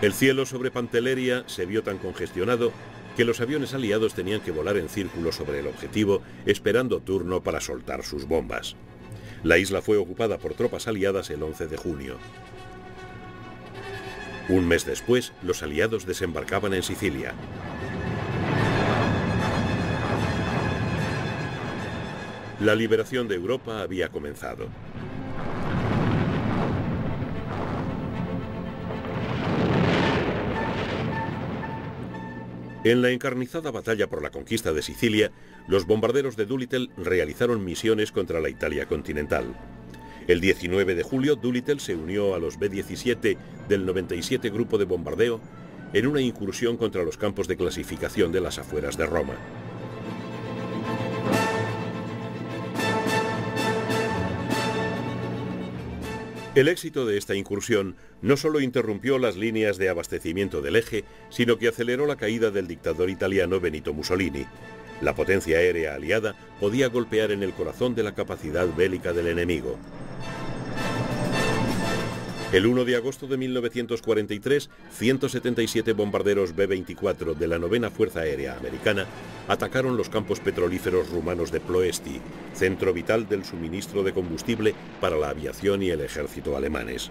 El cielo sobre Pantelleria se vio tan congestionado que los aviones aliados tenían que volar en círculo sobre el objetivo, esperando turno para soltar sus bombas. La isla fue ocupada por tropas aliadas el 11 de junio. Un mes después, los aliados desembarcaban en Sicilia. La liberación de Europa había comenzado. En la encarnizada batalla por la conquista de Sicilia, los bombarderos de Doolittle realizaron misiones contra la Italia continental. El 19 de julio, Doolittle se unió a los B-17 del 97 Grupo de Bombardeo en una incursión contra los campos de clasificación de las afueras de Roma. El éxito de esta incursión no solo interrumpió las líneas de abastecimiento del eje, sino que aceleró la caída del dictador italiano Benito Mussolini. La potencia aérea aliada podía golpear en el corazón de la capacidad bélica del enemigo. El 1 de agosto de 1943, 177 bombarderos B-24 de la 9ª Fuerza Aérea Americana atacaron los campos petrolíferos rumanos de Ploesti, centro vital del suministro de combustible para la aviación y el ejército alemanes.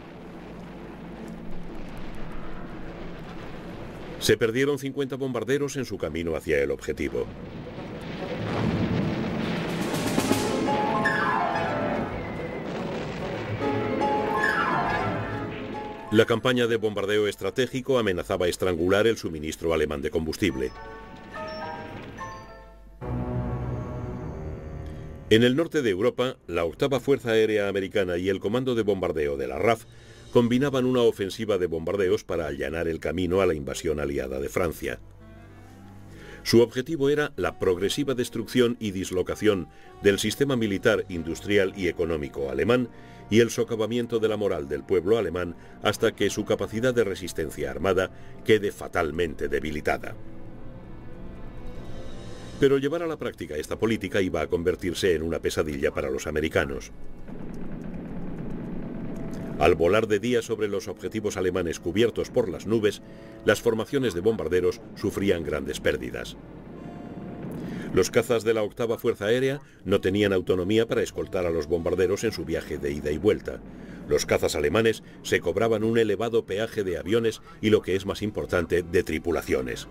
Se perdieron 50 bombarderos en su camino hacia el objetivo. La campaña de bombardeo estratégico amenazaba estrangular el suministro alemán de combustible. En el norte de Europa, la 8ª Fuerza Aérea Americana y el Comando de Bombardeo de la RAF combinaban una ofensiva de bombardeos para allanar el camino a la invasión aliada de Francia. Su objetivo era la progresiva destrucción y dislocación del sistema militar, industrial y económico alemán y el socavamiento de la moral del pueblo alemán hasta que su capacidad de resistencia armada quede fatalmente debilitada. Pero llevar a la práctica esta política iba a convertirse en una pesadilla para los americanos. Al volar de día sobre los objetivos alemanes cubiertos por las nubes, las formaciones de bombarderos sufrían grandes pérdidas. Los cazas de la 8ª Fuerza Aérea no tenían autonomía para escoltar a los bombarderos en su viaje de ida y vuelta. Los cazas alemanes se cobraban un elevado peaje de aviones y, lo que es más importante, de tripulaciones.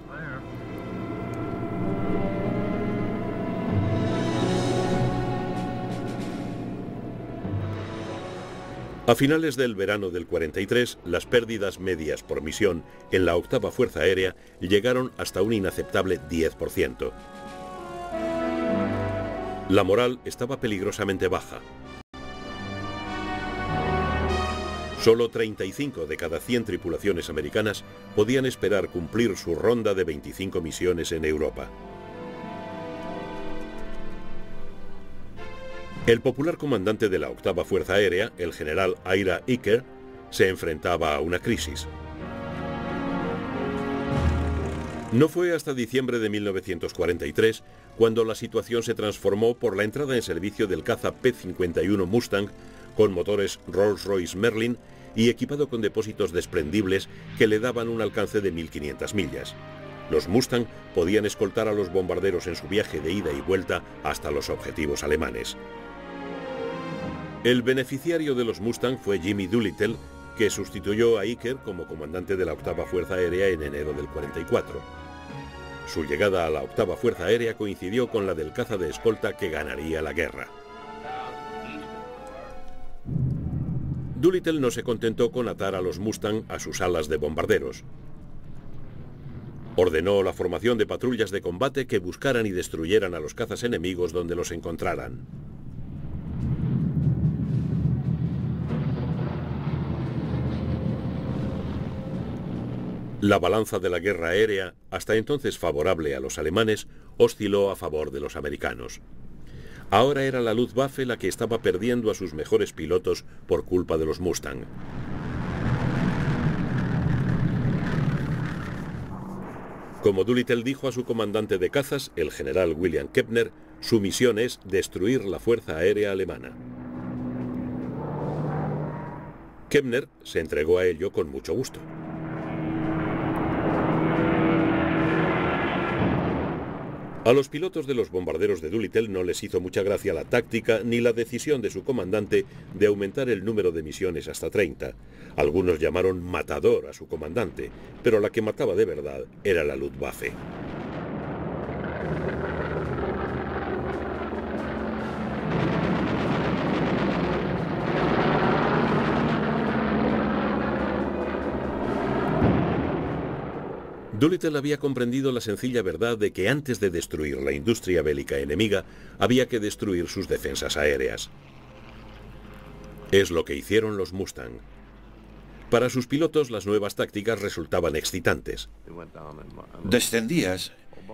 A finales del verano del 43, las pérdidas medias por misión en la 8ª Fuerza Aérea llegaron hasta un inaceptable 10%. La moral estaba peligrosamente baja. Solo 35 de cada 100 tripulaciones americanas podían esperar cumplir su ronda de 25 misiones en Europa. El popular comandante de la 8ª Fuerza Aérea, el general Ira Eaker, se enfrentaba a una crisis. No fue hasta diciembre de 1943 cuando la situación se transformó por la entrada en servicio del caza P-51 Mustang con motores Rolls-Royce Merlin y equipado con depósitos desprendibles que le daban un alcance de 1.500 millas. Los Mustang podían escoltar a los bombarderos en su viaje de ida y vuelta hasta los objetivos alemanes. El beneficiario de los Mustang fue Jimmy Doolittle, que sustituyó a Eaker como comandante de la 8ª Fuerza Aérea en enero del 44. Su llegada a la 8ª Fuerza Aérea coincidió con la del caza de escolta que ganaría la guerra. Doolittle no se contentó con atar a los Mustang a sus alas de bombarderos. Ordenó la formación de patrullas de combate que buscaran y destruyeran a los cazas enemigos donde los encontraran. La balanza de la guerra aérea, hasta entonces favorable a los alemanes, osciló a favor de los americanos. Ahora era la Luftwaffe la que estaba perdiendo a sus mejores pilotos por culpa de los Mustang. . Como Doolittle dijo a su comandante de cazas, el general William Kepner, su misión es destruir la Fuerza Aérea Alemana. Kepner se entregó a ello con mucho gusto. A los pilotos de los bombarderos de Doolittle no les hizo mucha gracia la táctica ni la decisión de su comandante de aumentar el número de misiones hasta 30. Algunos llamaron matador a su comandante, pero la que mataba de verdad era la Luftwaffe. Doolittle había comprendido la sencilla verdad de que antes de destruir la industria bélica enemiga, había que destruir sus defensas aéreas. Es lo que hicieron los Mustang. Para sus pilotos, las nuevas tácticas resultaban excitantes. Descendías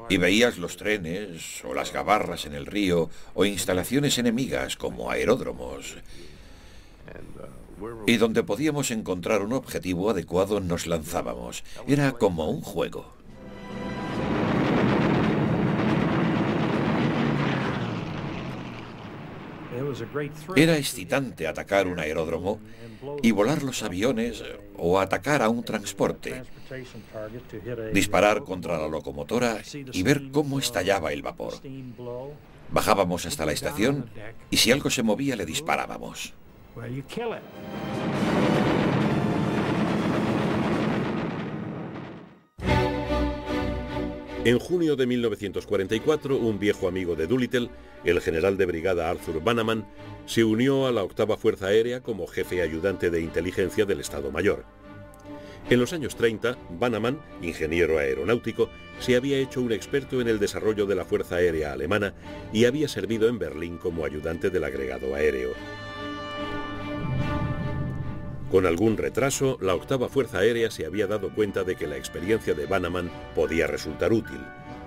y veías los trenes o las gabarras en el río o instalaciones enemigas como aeródromos. Y donde podíamos encontrar un objetivo adecuado nos lanzábamos. Era como un juego. Era excitante atacar un aeródromo y volar los aviones o atacar a un transporte. Disparar contra la locomotora y ver cómo estallaba el vapor. Bajábamos hasta la estación y si algo se movía le disparábamos. En junio de 1944, un viejo amigo de Doolittle, el general de brigada Arthur Bannerman, se unió a la 8ª Fuerza Aérea como jefe ayudante de inteligencia del Estado Mayor. En los años 30, Bannerman, ingeniero aeronáutico, se había hecho un experto en el desarrollo de la Fuerza Aérea alemana y había servido en Berlín como ayudante del agregado aéreo. Con algún retraso, la 8ª Fuerza Aérea se había dado cuenta de que la experiencia de Bannerman podía resultar útil.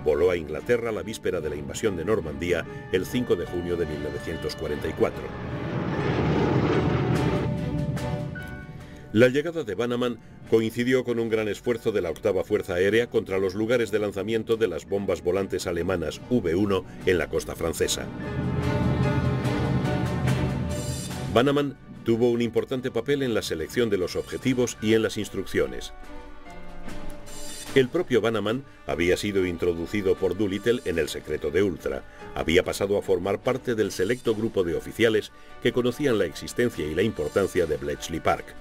Voló a Inglaterra la víspera de la invasión de Normandía, el 5 de junio de 1944. La llegada de Bannerman coincidió con un gran esfuerzo de la 8ª Fuerza Aérea contra los lugares de lanzamiento de las bombas volantes alemanas V-1 en la costa francesa. Bannerman tuvo un importante papel en la selección de los objetivos y en las instrucciones. El propio Bannerman había sido introducido por Doolittle en el secreto de Ultra. Había pasado a formar parte del selecto grupo de oficiales que conocían la existencia y la importancia de Bletchley Park.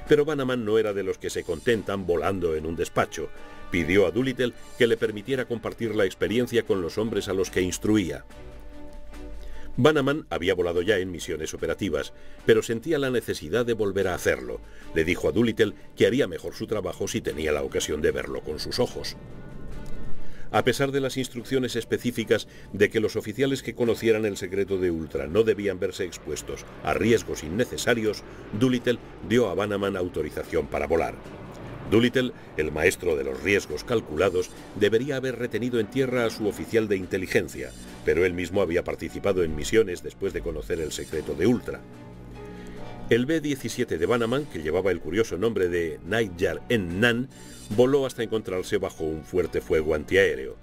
Pero Bannerman no era de los que se contentan volando en un despacho. Pidió a Doolittle que le permitiera compartir la experiencia con los hombres a los que instruía. Bannerman había volado ya en misiones operativas, pero sentía la necesidad de volver a hacerlo. Le dijo a Doolittle que haría mejor su trabajo si tenía la ocasión de verlo con sus ojos. A pesar de las instrucciones específicas de que los oficiales que conocieran el secreto de Ultra no debían verse expuestos a riesgos innecesarios, Doolittle dio a Bannerman autorización para volar. Doolittle, el maestro de los riesgos calculados, debería haber retenido en tierra a su oficial de inteligencia, pero él mismo había participado en misiones después de conocer el secreto de Ultra. El B-17 de Bannerman, que llevaba el curioso nombre de Nightjar en Nan, voló hasta encontrarse bajo un fuerte fuego antiaéreo.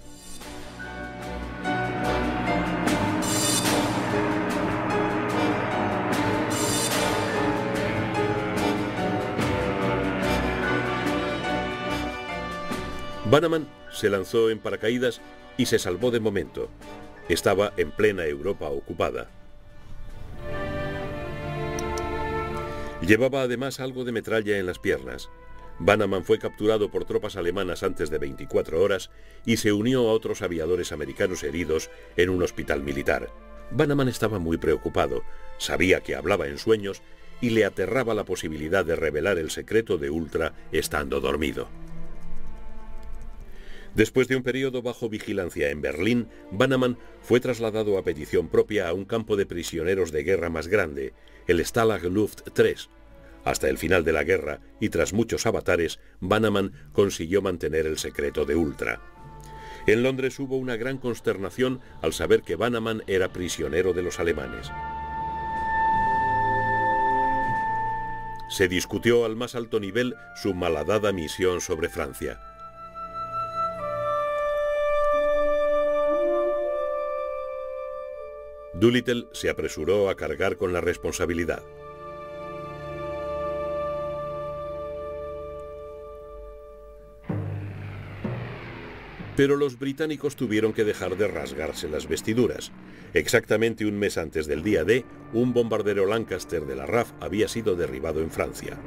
Bannerman se lanzó en paracaídas y se salvó de momento. Estaba en plena Europa ocupada. Llevaba además algo de metralla en las piernas. Bannerman fue capturado por tropas alemanas antes de 24 horas y se unió a otros aviadores americanos heridos en un hospital militar. Bannerman estaba muy preocupado, sabía que hablaba en sueños y le aterraba la posibilidad de revelar el secreto de Ultra estando dormido. Después de un periodo bajo vigilancia en Berlín, Bannerman fue trasladado a petición propia a un campo de prisioneros de guerra más grande, el Stalag Luft III. Hasta el final de la guerra, y tras muchos avatares, Bannerman consiguió mantener el secreto de Ultra. En Londres hubo una gran consternación al saber que Bannerman era prisionero de los alemanes. Se discutió al más alto nivel su malhadada misión sobre Francia. Doolittle se apresuró a cargar con la responsabilidad. Pero los británicos tuvieron que dejar de rasgarse las vestiduras. Exactamente un mes antes del día D, un bombardero Lancaster de la RAF había sido derribado en Francia.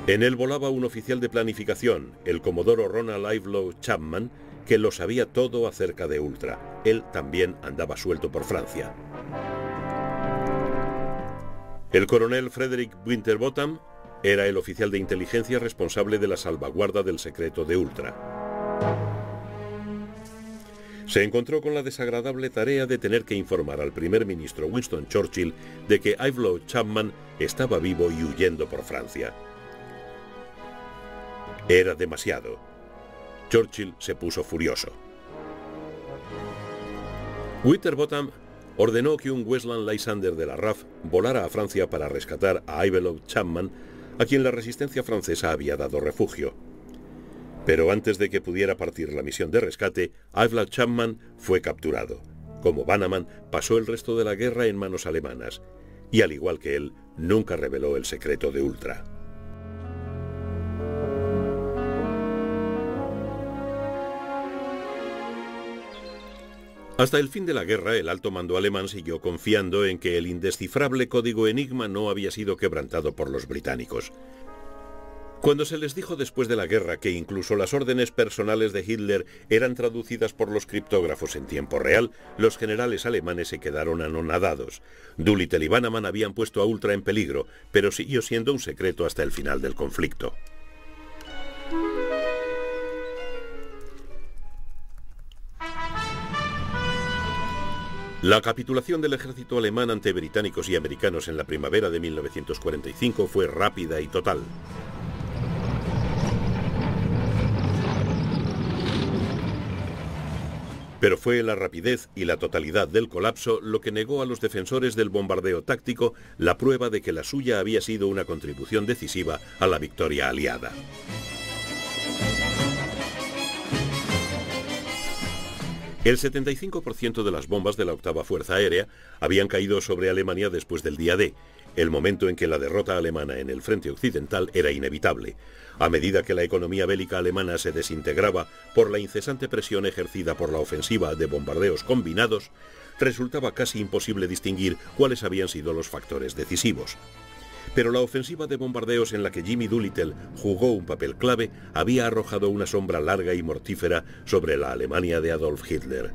En él volaba un oficial de planificación, el comodoro Ronald Ivelow Chapman, que lo sabía todo acerca de Ultra. Él también andaba suelto por Francia. El coronel Frederick Winterbottom era el oficial de inteligencia responsable de la salvaguarda del secreto de Ultra. Se encontró con la desagradable tarea de tener que informar al primer ministro Winston Churchill de que Ivelow Chapman estaba vivo y huyendo por Francia. Era demasiado. Churchill se puso furioso. Winterbottom ordenó que un Westland Lysander de la RAF volara a Francia para rescatar a Ivelow Chapman, a quien la resistencia francesa había dado refugio. Pero antes de que pudiera partir la misión de rescate, Ivelow Chapman fue capturado. Como Bannerman, pasó el resto de la guerra en manos alemanas, y al igual que él, nunca reveló el secreto de Ultra. Hasta el fin de la guerra, el alto mando alemán siguió confiando en que el indescifrable código Enigma no había sido quebrantado por los británicos. Cuando se les dijo después de la guerra que incluso las órdenes personales de Hitler eran traducidas por los criptógrafos en tiempo real, los generales alemanes se quedaron anonadados. Doolittle y Bannerman habían puesto a Ultra en peligro, pero siguió siendo un secreto hasta el final del conflicto. La capitulación del ejército alemán ante británicos y americanos en la primavera de 1945 fue rápida y total. Pero fue la rapidez y la totalidad del colapso lo que negó a los defensores del bombardeo táctico la prueba de que la suya había sido una contribución decisiva a la victoria aliada. El 75% de las bombas de la octava Fuerza Aérea habían caído sobre Alemania después del día D, el momento en que la derrota alemana en el frente occidental era inevitable. A medida que la economía bélica alemana se desintegraba por la incesante presión ejercida por la ofensiva de bombardeos combinados, resultaba casi imposible distinguir cuáles habían sido los factores decisivos. Pero la ofensiva de bombardeos en la que Jimmy Doolittle jugó un papel clave había arrojado una sombra larga y mortífera sobre la Alemania de Adolf Hitler.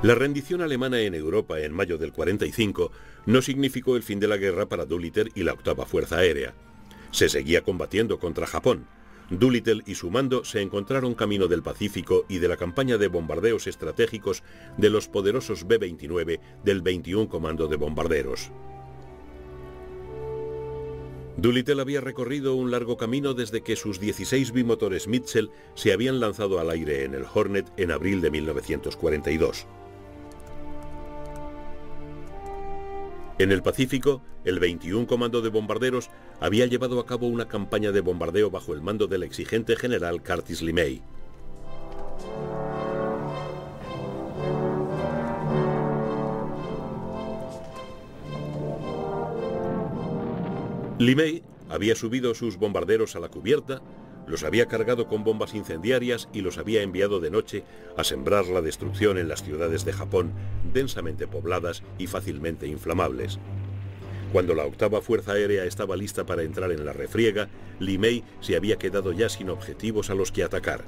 La rendición alemana en Europa en mayo del 45 no significó el fin de la guerra para Doolittle y la octava Fuerza Aérea. Se seguía combatiendo contra Japón. Doolittle y su mando se encontraron camino del Pacífico y de la campaña de bombardeos estratégicos de los poderosos B-29 del 21 Comando de Bombarderos. Doolittle había recorrido un largo camino desde que sus 16 bimotores Mitchell se habían lanzado al aire en el Hornet en abril de 1942. En el Pacífico, el 21 Comando de Bombarderos había llevado a cabo una campaña de bombardeo bajo el mando del exigente general Curtis LeMay. LeMay había subido sus bombarderos a la cubierta, los había cargado con bombas incendiarias y los había enviado de noche a sembrar la destrucción en las ciudades de Japón, densamente pobladas y fácilmente inflamables. Cuando la octava Fuerza Aérea estaba lista para entrar en la refriega, LeMay se había quedado ya sin objetivos a los que atacar.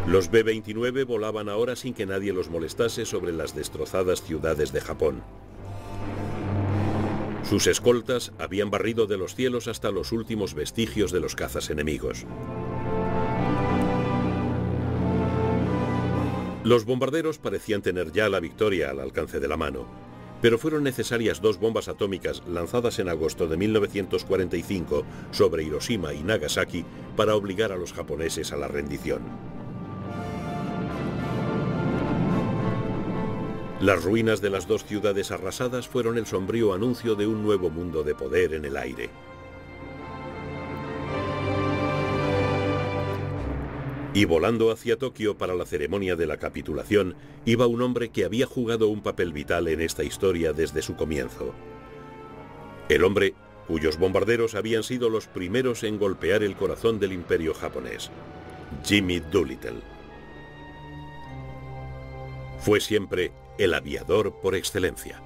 Los B-29 volaban ahora sin que nadie los molestase sobre las destrozadas ciudades de Japón. Sus escoltas habían barrido de los cielos hasta los últimos vestigios de los cazas enemigos. Los bombarderos parecían tener ya la victoria al alcance de la mano, pero fueron necesarias 2 bombas atómicas lanzadas en agosto de 1945 sobre Hiroshima y Nagasaki para obligar a los japoneses a la rendición. Las ruinas de las dos ciudades arrasadas fueron el sombrío anuncio de un nuevo mundo de poder en el aire. Y volando hacia Tokio para la ceremonia de la capitulación, iba un hombre que había jugado un papel vital en esta historia desde su comienzo. El hombre cuyos bombarderos habían sido los primeros en golpear el corazón del imperio japonés, Jimmy Doolittle. Fue siempre el aviador por excelencia.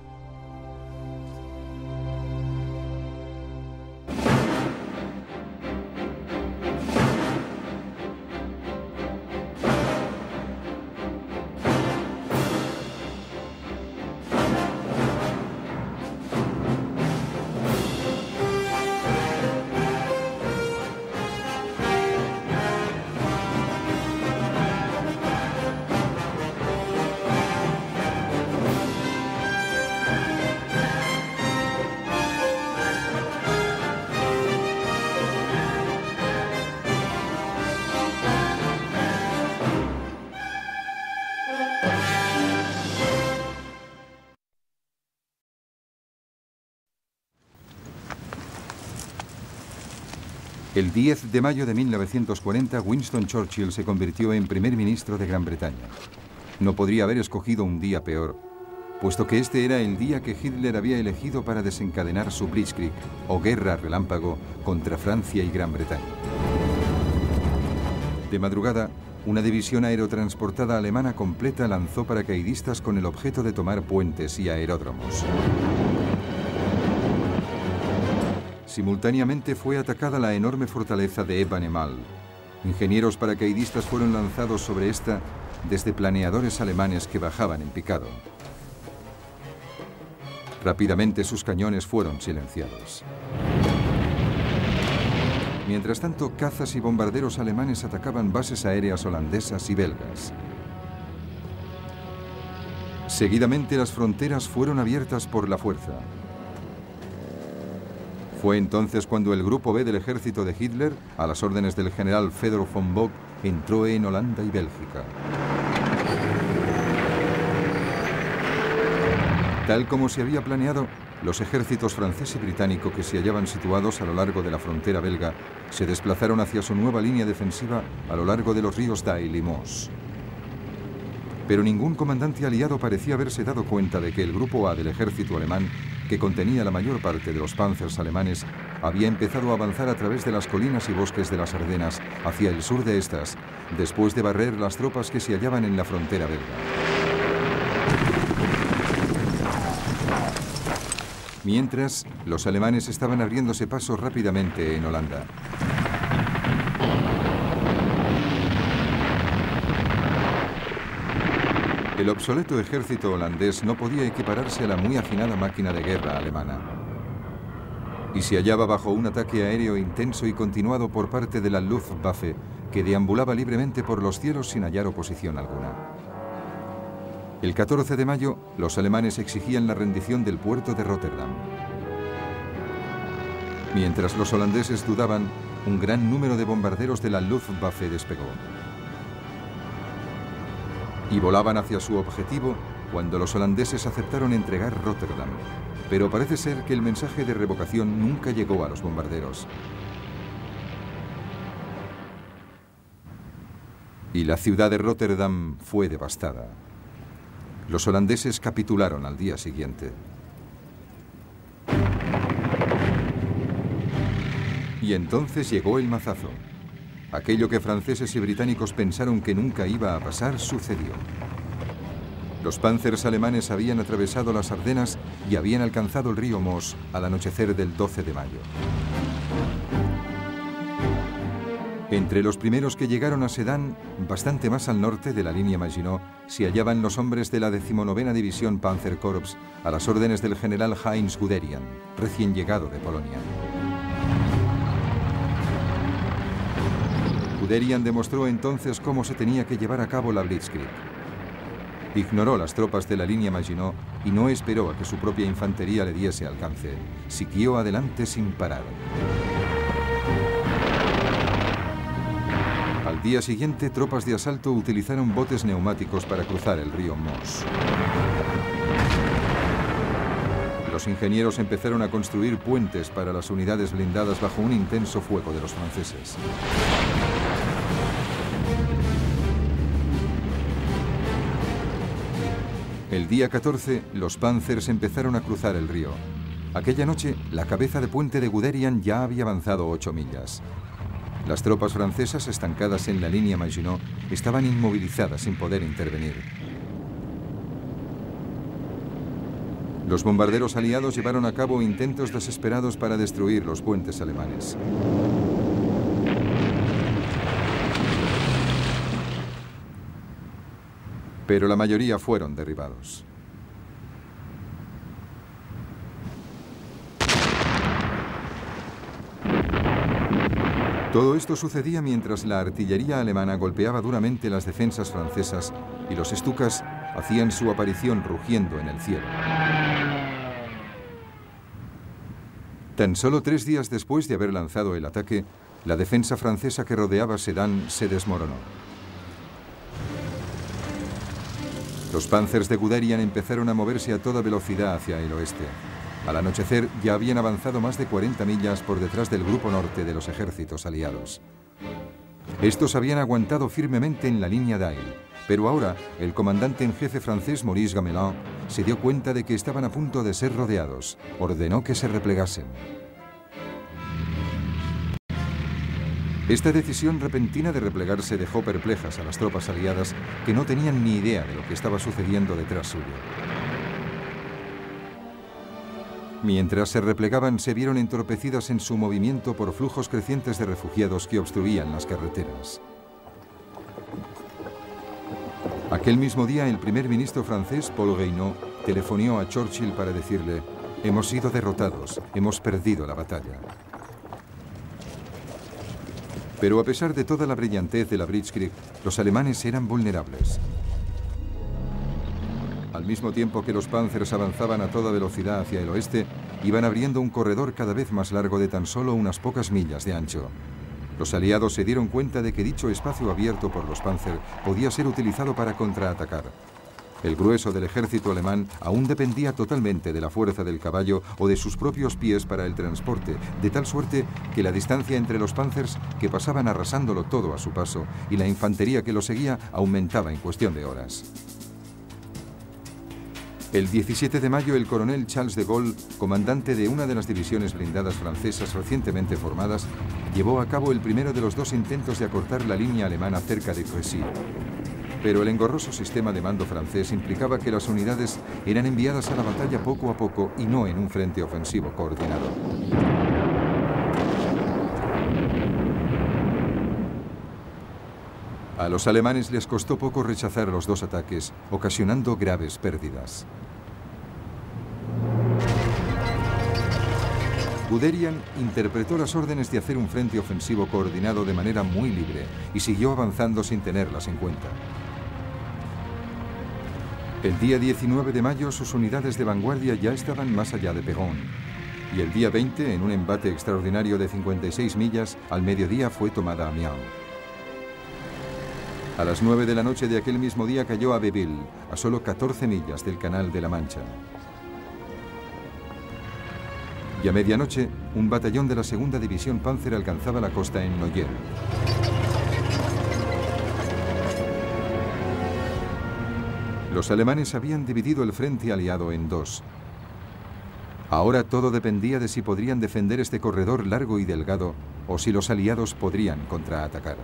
El 10 de mayo de 1940, Winston Churchill se convirtió en primer ministro de Gran Bretaña. No podría haber escogido un día peor, puesto que este era el día que Hitler había elegido para desencadenar su Blitzkrieg, o guerra relámpago, contra Francia y Gran Bretaña. De madrugada, una división aerotransportada alemana completa lanzó paracaidistas con el objeto de tomar puentes y aeródromos. Simultáneamente fue atacada la enorme fortaleza de Ebanemal. Ingenieros paracaidistas fueron lanzados sobre esta desde planeadores alemanes que bajaban en picado. Rápidamente sus cañones fueron silenciados. Mientras tanto, cazas y bombarderos alemanes atacaban bases aéreas holandesas y belgas. Seguidamente las fronteras fueron abiertas por la fuerza. Fue entonces cuando el Grupo B del ejército de Hitler, a las órdenes del general Fedor von Bock, entró en Holanda y Bélgica. Tal como se había planeado, los ejércitos francés y británico que se hallaban situados a lo largo de la frontera belga se desplazaron hacia su nueva línea defensiva a lo largo de los ríos Dail y Moos. Pero ningún comandante aliado parecía haberse dado cuenta de que el Grupo A del ejército alemán, que contenía la mayor parte de los panzers alemanes, había empezado a avanzar a través de las colinas y bosques de las Ardenas hacia el sur de estas, después de barrer las tropas que se hallaban en la frontera belga. Mientras, los alemanes estaban abriéndose paso rápidamente en Holanda. El obsoleto ejército holandés no podía equipararse a la muy afinada máquina de guerra alemana. Y se hallaba bajo un ataque aéreo intenso y continuado por parte de la Luftwaffe, que deambulaba libremente por los cielos sin hallar oposición alguna. El 14 de mayo, los alemanes exigían la rendición del puerto de Rotterdam. Mientras los holandeses dudaban, un gran número de bombarderos de la Luftwaffe despegó. Y volaban hacia su objetivo cuando los holandeses aceptaron entregar Rotterdam. Pero parece ser que el mensaje de revocación nunca llegó a los bombarderos. Y la ciudad de Rotterdam fue devastada. Los holandeses capitularon al día siguiente. Y entonces llegó el mazazo. Aquello que franceses y británicos pensaron que nunca iba a pasar, sucedió. Los panzers alemanes habían atravesado las Ardenas y habían alcanzado el río Moos al anochecer del 12 de mayo. Entre los primeros que llegaron a Sedan, bastante más al norte de la línea Maginot, se hallaban los hombres de la 19ª División Panzerkorps a las órdenes del general Heinz Guderian, recién llegado de Polonia. Guderian demostró entonces cómo se tenía que llevar a cabo la Blitzkrieg. Ignoró las tropas de la línea Maginot y no esperó a que su propia infantería le diese alcance. Siguió adelante sin parar. Al día siguiente, tropas de asalto utilizaron botes neumáticos para cruzar el río Meuse. Los ingenieros empezaron a construir puentes para las unidades blindadas bajo un intenso fuego de los franceses. El día 14, los Panzers empezaron a cruzar el río. Aquella noche, la cabeza de puente de Guderian ya había avanzado 8 millas. Las tropas francesas, estancadas en la línea Maginot, estaban inmovilizadas sin poder intervenir. Los bombarderos aliados llevaron a cabo intentos desesperados para destruir los puentes alemanes. Pero la mayoría fueron derribados. Todo esto sucedía mientras la artillería alemana golpeaba duramente las defensas francesas y los Stukas hacían su aparición rugiendo en el cielo. Tan solo 3 días después de haber lanzado el ataque, la defensa francesa que rodeaba Sedan se desmoronó. Los Panzers de Guderian empezaron a moverse a toda velocidad hacia el oeste. Al anochecer ya habían avanzado más de 40 millas por detrás del grupo norte de los ejércitos aliados. Estos habían aguantado firmemente en la línea d'Aille, pero ahora el comandante en jefe francés Maurice Gamelin se dio cuenta de que estaban a punto de ser rodeados. Ordenó que se replegasen. Esta decisión repentina de replegarse dejó perplejas a las tropas aliadas que no tenían ni idea de lo que estaba sucediendo detrás suyo. Mientras se replegaban, se vieron entorpecidas en su movimiento por flujos crecientes de refugiados que obstruían las carreteras. Aquel mismo día, el primer ministro francés, Paul Reynaud, telefonió a Churchill para decirle: «Hemos sido derrotados, hemos perdido la batalla». Pero a pesar de toda la brillantez de la Blitzkrieg, los alemanes eran vulnerables. Al mismo tiempo que los Panzers avanzaban a toda velocidad hacia el oeste, iban abriendo un corredor cada vez más largo de tan solo unas pocas millas de ancho. Los aliados se dieron cuenta de que dicho espacio abierto por los Panzer podía ser utilizado para contraatacar. El grueso del ejército alemán aún dependía totalmente de la fuerza del caballo o de sus propios pies para el transporte, de tal suerte que la distancia entre los Panzers, que pasaban arrasándolo todo a su paso, y la infantería que lo seguía aumentaba en cuestión de horas. El 17 de mayo, el coronel Charles de Gaulle, comandante de una de las divisiones blindadas francesas recientemente formadas, llevó a cabo el primero de los 2 intentos de acortar la línea alemana cerca de Crécy. Pero el engorroso sistema de mando francés implicaba que las unidades eran enviadas a la batalla poco a poco y no en un frente ofensivo coordinado. A los alemanes les costó poco rechazar los 2 ataques, ocasionando graves pérdidas. Guderian interpretó las órdenes de hacer un frente ofensivo coordinado de manera muy libre y siguió avanzando sin tenerlas en cuenta. El día 19 de mayo sus unidades de vanguardia ya estaban más allá de Péronne, y el día 20, en un embate extraordinario de 56 millas, al mediodía fue tomada Amiens. A las 9 de la noche de aquel mismo día cayó Abbeville, a solo 14 millas del Canal de la Mancha. Y a medianoche, un batallón de la segunda división Panzer alcanzaba la costa en Noyers. Los alemanes habían dividido el frente aliado en 2. Ahora todo dependía de si podrían defender este corredor largo y delgado o si los aliados podrían contraatacar.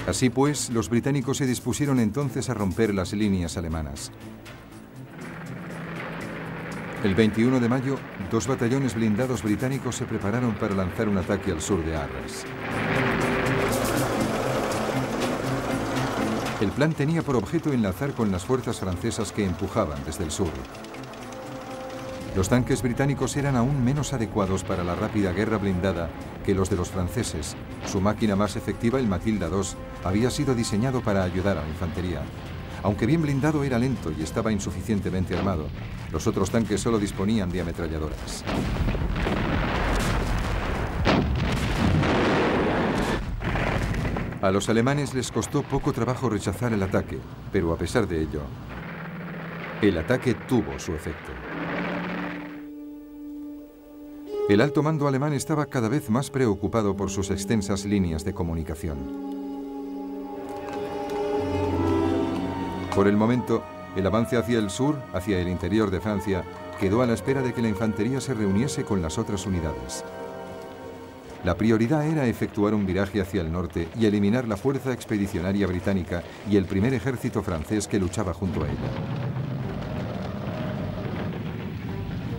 Así pues, los británicos se dispusieron entonces a romper las líneas alemanas. El 21 de mayo, 2 batallones blindados británicos se prepararon para lanzar un ataque al sur de Arras. El plan tenía por objeto enlazar con las fuerzas francesas que empujaban desde el sur. Los tanques británicos eran aún menos adecuados para la rápida guerra blindada que los de los franceses. Su máquina más efectiva, el Matilda II, había sido diseñado para ayudar a la infantería. Aunque bien blindado, era lento y estaba insuficientemente armado. Los otros tanques solo disponían de ametralladoras. A los alemanes les costó poco trabajo rechazar el ataque, pero a pesar de ello, el ataque tuvo su efecto. El alto mando alemán estaba cada vez más preocupado por sus extensas líneas de comunicación. Por el momento, el avance hacia el sur, hacia el interior de Francia, quedó a la espera de que la infantería se reuniese con las otras unidades. La prioridad era efectuar un viraje hacia el norte y eliminar la fuerza expedicionaria británica y el primer ejército francés que luchaba junto a ella.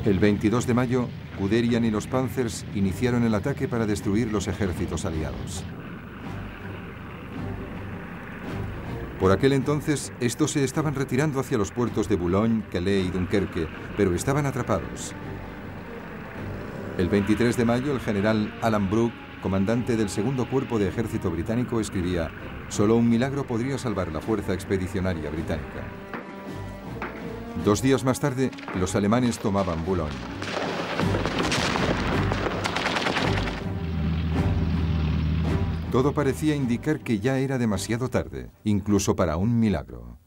El 22 de mayo, Guderian y los Panzers iniciaron el ataque para destruir los ejércitos aliados. Por aquel entonces, estos se estaban retirando hacia los puertos de Boulogne, Calais y Dunkerque, pero estaban atrapados. El 23 de mayo, el general Alan Brooke, comandante del segundo cuerpo de ejército británico, escribía: «Solo un milagro podría salvar la fuerza expedicionaria británica». 2 días más tarde, los alemanes tomaban Boulogne. Todo parecía indicar que ya era demasiado tarde, incluso para un milagro.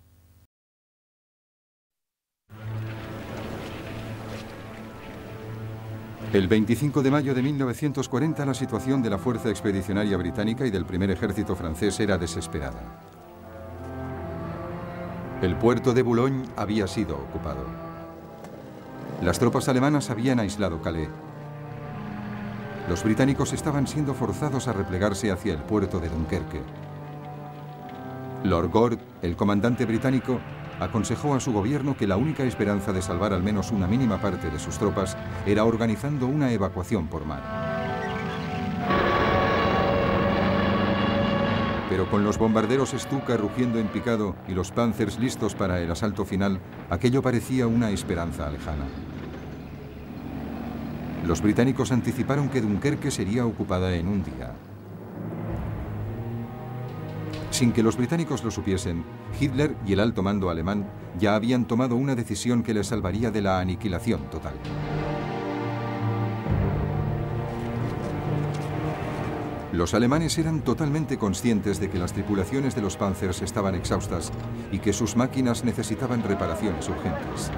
El 25 de mayo de 1940 la situación de la Fuerza Expedicionaria Británica y del primer ejército francés era desesperada. El puerto de Boulogne había sido ocupado. Las tropas alemanas habían aislado Calais. Los británicos estaban siendo forzados a replegarse hacia el puerto de Dunkerque. Lord Gord, el comandante británico, aconsejó a su gobierno que la única esperanza de salvar al menos una mínima parte de sus tropas era organizando una evacuación por mar. Pero con los bombarderos Stuka rugiendo en picado y los Panzers listos para el asalto final, aquello parecía una esperanza lejana. Los británicos anticiparon que Dunkerque sería ocupada en un día. Sin que los británicos lo supiesen, Hitler y el alto mando alemán ya habían tomado una decisión que les salvaría de la aniquilación total. Los alemanes eran totalmente conscientes de que las tripulaciones de los Panzers estaban exhaustas y que sus máquinas necesitaban reparaciones urgentes.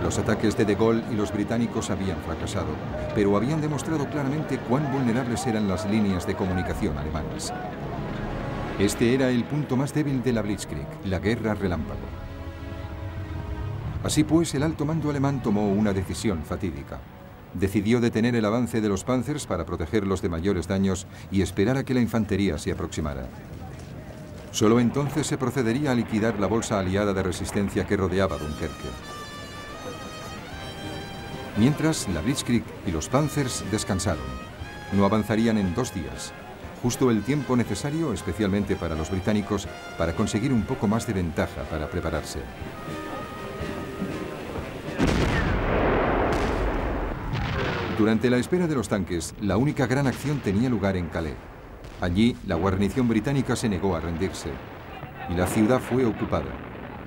Los ataques de De Gaulle y los británicos habían fracasado, pero habían demostrado claramente cuán vulnerables eran las líneas de comunicación alemanas. Este era el punto más débil de la Blitzkrieg, la guerra relámpago. Así pues, el alto mando alemán tomó una decisión fatídica. Decidió detener el avance de los Panzers para protegerlos de mayores daños y esperar a que la infantería se aproximara. Solo entonces se procedería a liquidar la bolsa aliada de resistencia que rodeaba Dunkerque. Mientras, la Blitzkrieg y los Panzers descansaron. No avanzarían en 2 días. Justo el tiempo necesario, especialmente para los británicos, para conseguir un poco más de ventaja para prepararse. Durante la espera de los tanques, la única gran acción tenía lugar en Calais. Allí, la guarnición británica se negó a rendirse, y la ciudad fue ocupada,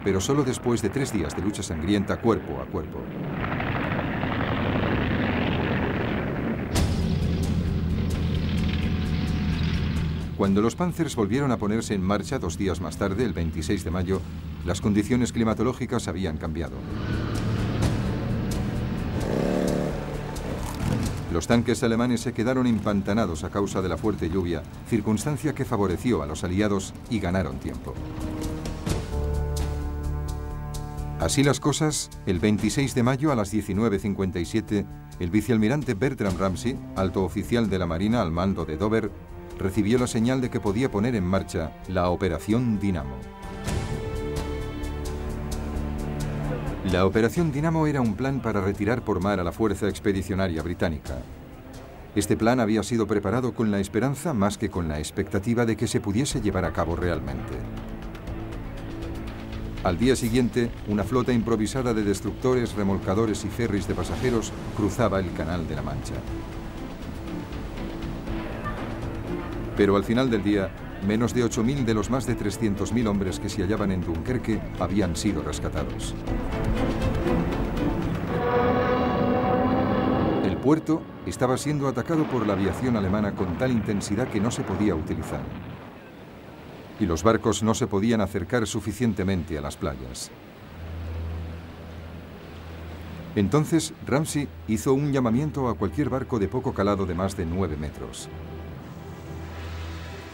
pero solo después de 3 días de lucha sangrienta cuerpo a cuerpo. Cuando los Panzers volvieron a ponerse en marcha 2 días más tarde, el 26 de mayo, las condiciones climatológicas habían cambiado. Los tanques alemanes se quedaron empantanados a causa de la fuerte lluvia, circunstancia que favoreció a los aliados y ganaron tiempo. Así las cosas, el 26 de mayo a las 19:57, el vicealmirante Bertram Ramsay, alto oficial de la Marina al mando de Dover, recibió la señal de que podía poner en marcha la Operación Dinamo. La Operación Dinamo era un plan para retirar por mar a la fuerza expedicionaria británica. Este plan había sido preparado con la esperanza más que con la expectativa de que se pudiese llevar a cabo realmente. Al día siguiente, una flota improvisada de destructores, remolcadores y ferries de pasajeros cruzaba el Canal de la Mancha. Pero al final del día, menos de 8.000 de los más de 300.000 hombres que se hallaban en Dunkerque habían sido rescatados. El puerto estaba siendo atacado por la aviación alemana con tal intensidad que no se podía utilizar. Y los barcos no se podían acercar suficientemente a las playas. Entonces, Ramsay hizo un llamamiento a cualquier barco de poco calado de más de 9 metros.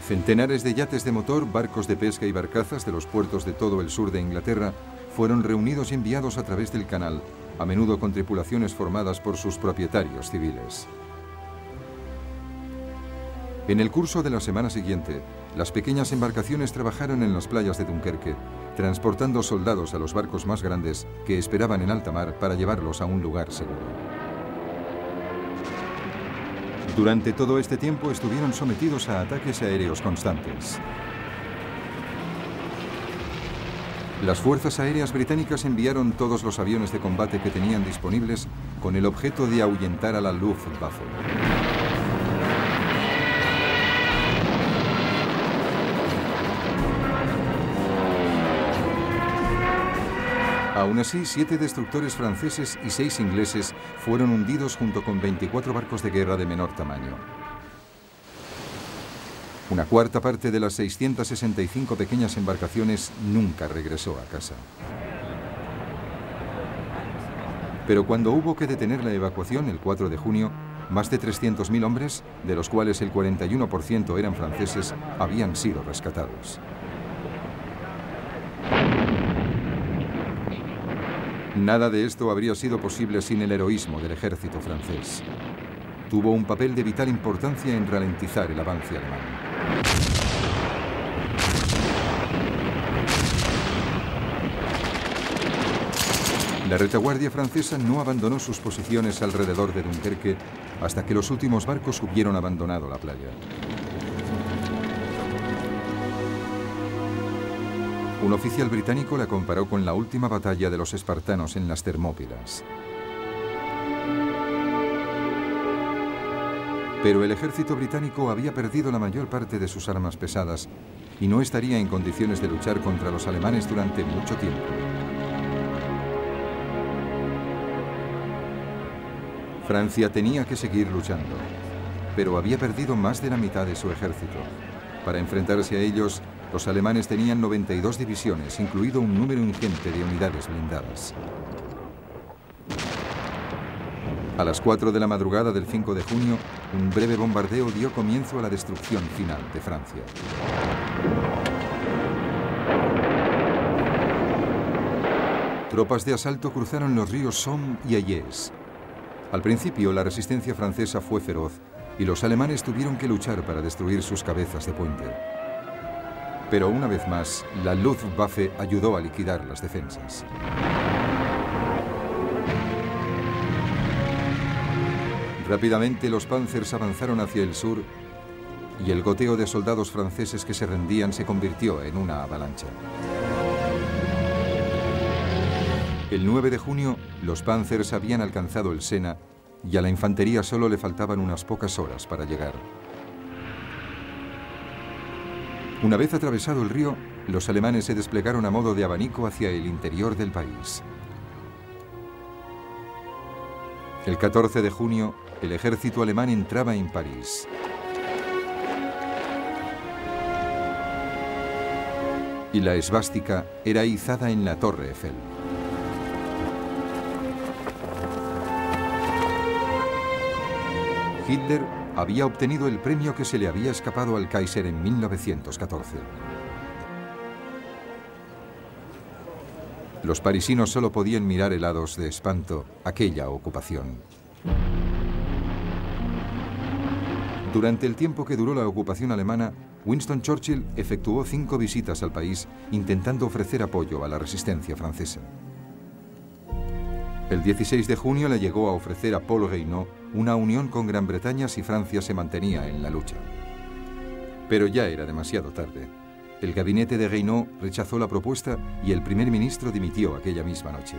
Centenares de yates de motor, barcos de pesca y barcazas de los puertos de todo el sur de Inglaterra fueron reunidos y enviados a través del canal, a menudo con tripulaciones formadas por sus propietarios civiles. En el curso de la semana siguiente, las pequeñas embarcaciones trabajaron en las playas de Dunkerque, transportando soldados a los barcos más grandes que esperaban en alta mar para llevarlos a un lugar seguro. Durante todo este tiempo estuvieron sometidos a ataques aéreos constantes. Las fuerzas aéreas británicas enviaron todos los aviones de combate que tenían disponibles con el objeto de ahuyentar a la Luftwaffe. Aún así, 7 destructores franceses y 6 ingleses fueron hundidos junto con 24 barcos de guerra de menor tamaño. Una cuarta parte de las 665 pequeñas embarcaciones nunca regresó a casa. Pero cuando hubo que detener la evacuación el 4 de junio, más de 300.000 hombres, de los cuales el 41% eran franceses, habían sido rescatados. Nada de esto habría sido posible sin el heroísmo del ejército francés. Tuvo un papel de vital importancia en ralentizar el avance alemán. La retaguardia francesa no abandonó sus posiciones alrededor de Dunkerque hasta que los últimos barcos hubieron abandonado la playa. Un oficial británico la comparó con la última batalla de los espartanos en las Termópilas. Pero el ejército británico había perdido la mayor parte de sus armas pesadas y no estaría en condiciones de luchar contra los alemanes durante mucho tiempo. Francia tenía que seguir luchando, pero había perdido más de la mitad de su ejército. Para enfrentarse a ellos, los alemanes tenían 92 divisiones, incluido un número ingente de unidades blindadas. A las 4 de la madrugada del 5 de junio, un breve bombardeo dio comienzo a la destrucción final de Francia. Tropas de asalto cruzaron los ríos Somme y Hayes. Al principio, la resistencia francesa fue feroz y los alemanes tuvieron que luchar para destruir sus cabezas de puente. Pero una vez más, la Luftwaffe ayudó a liquidar las defensas. Rápidamente los Panzers avanzaron hacia el sur y el goteo de soldados franceses que se rendían se convirtió en una avalancha. El 9 de junio, los Panzers habían alcanzado el Sena y a la infantería solo le faltaban unas pocas horas para llegar. Una vez atravesado el río, los alemanes se desplegaron a modo de abanico hacia el interior del país. El 14 de junio, el ejército alemán entraba en París. Y la esvástica era izada en la Torre Eiffel. Hitler había obtenido el premio que se le había escapado al Kaiser en 1914. Los parisinos solo podían mirar helados de espanto aquella ocupación. Durante el tiempo que duró la ocupación alemana, Winston Churchill efectuó 5 visitas al país intentando ofrecer apoyo a la resistencia francesa. El 16 de junio le llegó a ofrecer a Paul Reynaud una unión con Gran Bretaña si Francia se mantenía en la lucha. Pero ya era demasiado tarde. El gabinete de Reynaud rechazó la propuesta y el primer ministro dimitió aquella misma noche.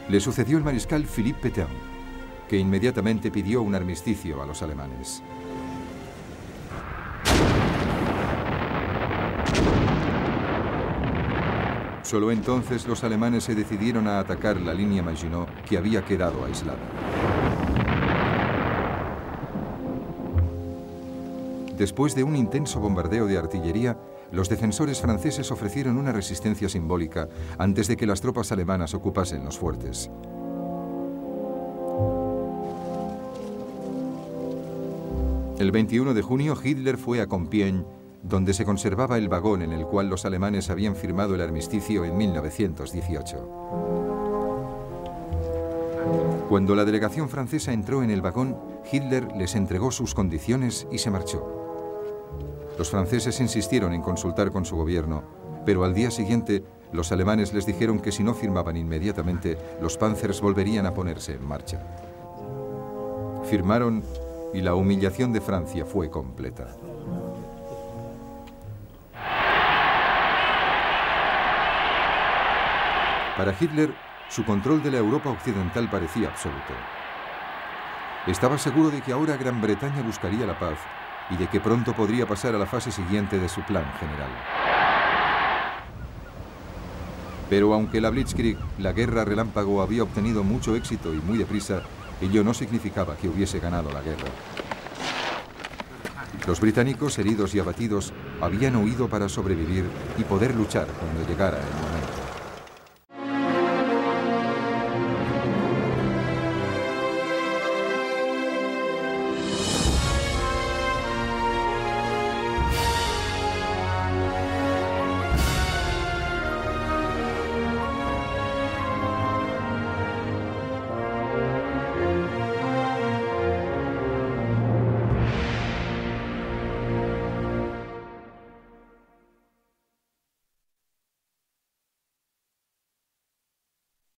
Le sucedió el mariscal Philippe Pétain, que inmediatamente pidió un armisticio a los alemanes. Solo entonces los alemanes se decidieron a atacar la línea Maginot, que había quedado aislada. Después de un intenso bombardeo de artillería, los defensores franceses ofrecieron una resistencia simbólica antes de que las tropas alemanas ocupasen los fuertes. El 21 de junio, Hitler fue a Compiègne, donde se conservaba el vagón en el cual los alemanes habían firmado el armisticio en 1918. Cuando la delegación francesa entró en el vagón, Hitler les entregó sus condiciones y se marchó. Los franceses insistieron en consultar con su gobierno, pero al día siguiente los alemanes les dijeron que si no firmaban inmediatamente, los Panzers volverían a ponerse en marcha. Firmaron y la humillación de Francia fue completa. Para Hitler, su control de la Europa occidental parecía absoluto. Estaba seguro de que ahora Gran Bretaña buscaría la paz y de que pronto podría pasar a la fase siguiente de su plan general. Pero aunque la Blitzkrieg, la guerra relámpago, había obtenido mucho éxito y muy deprisa, ello no significaba que hubiese ganado la guerra. Los británicos, heridos y abatidos, habían huido para sobrevivir y poder luchar cuando llegara el momento.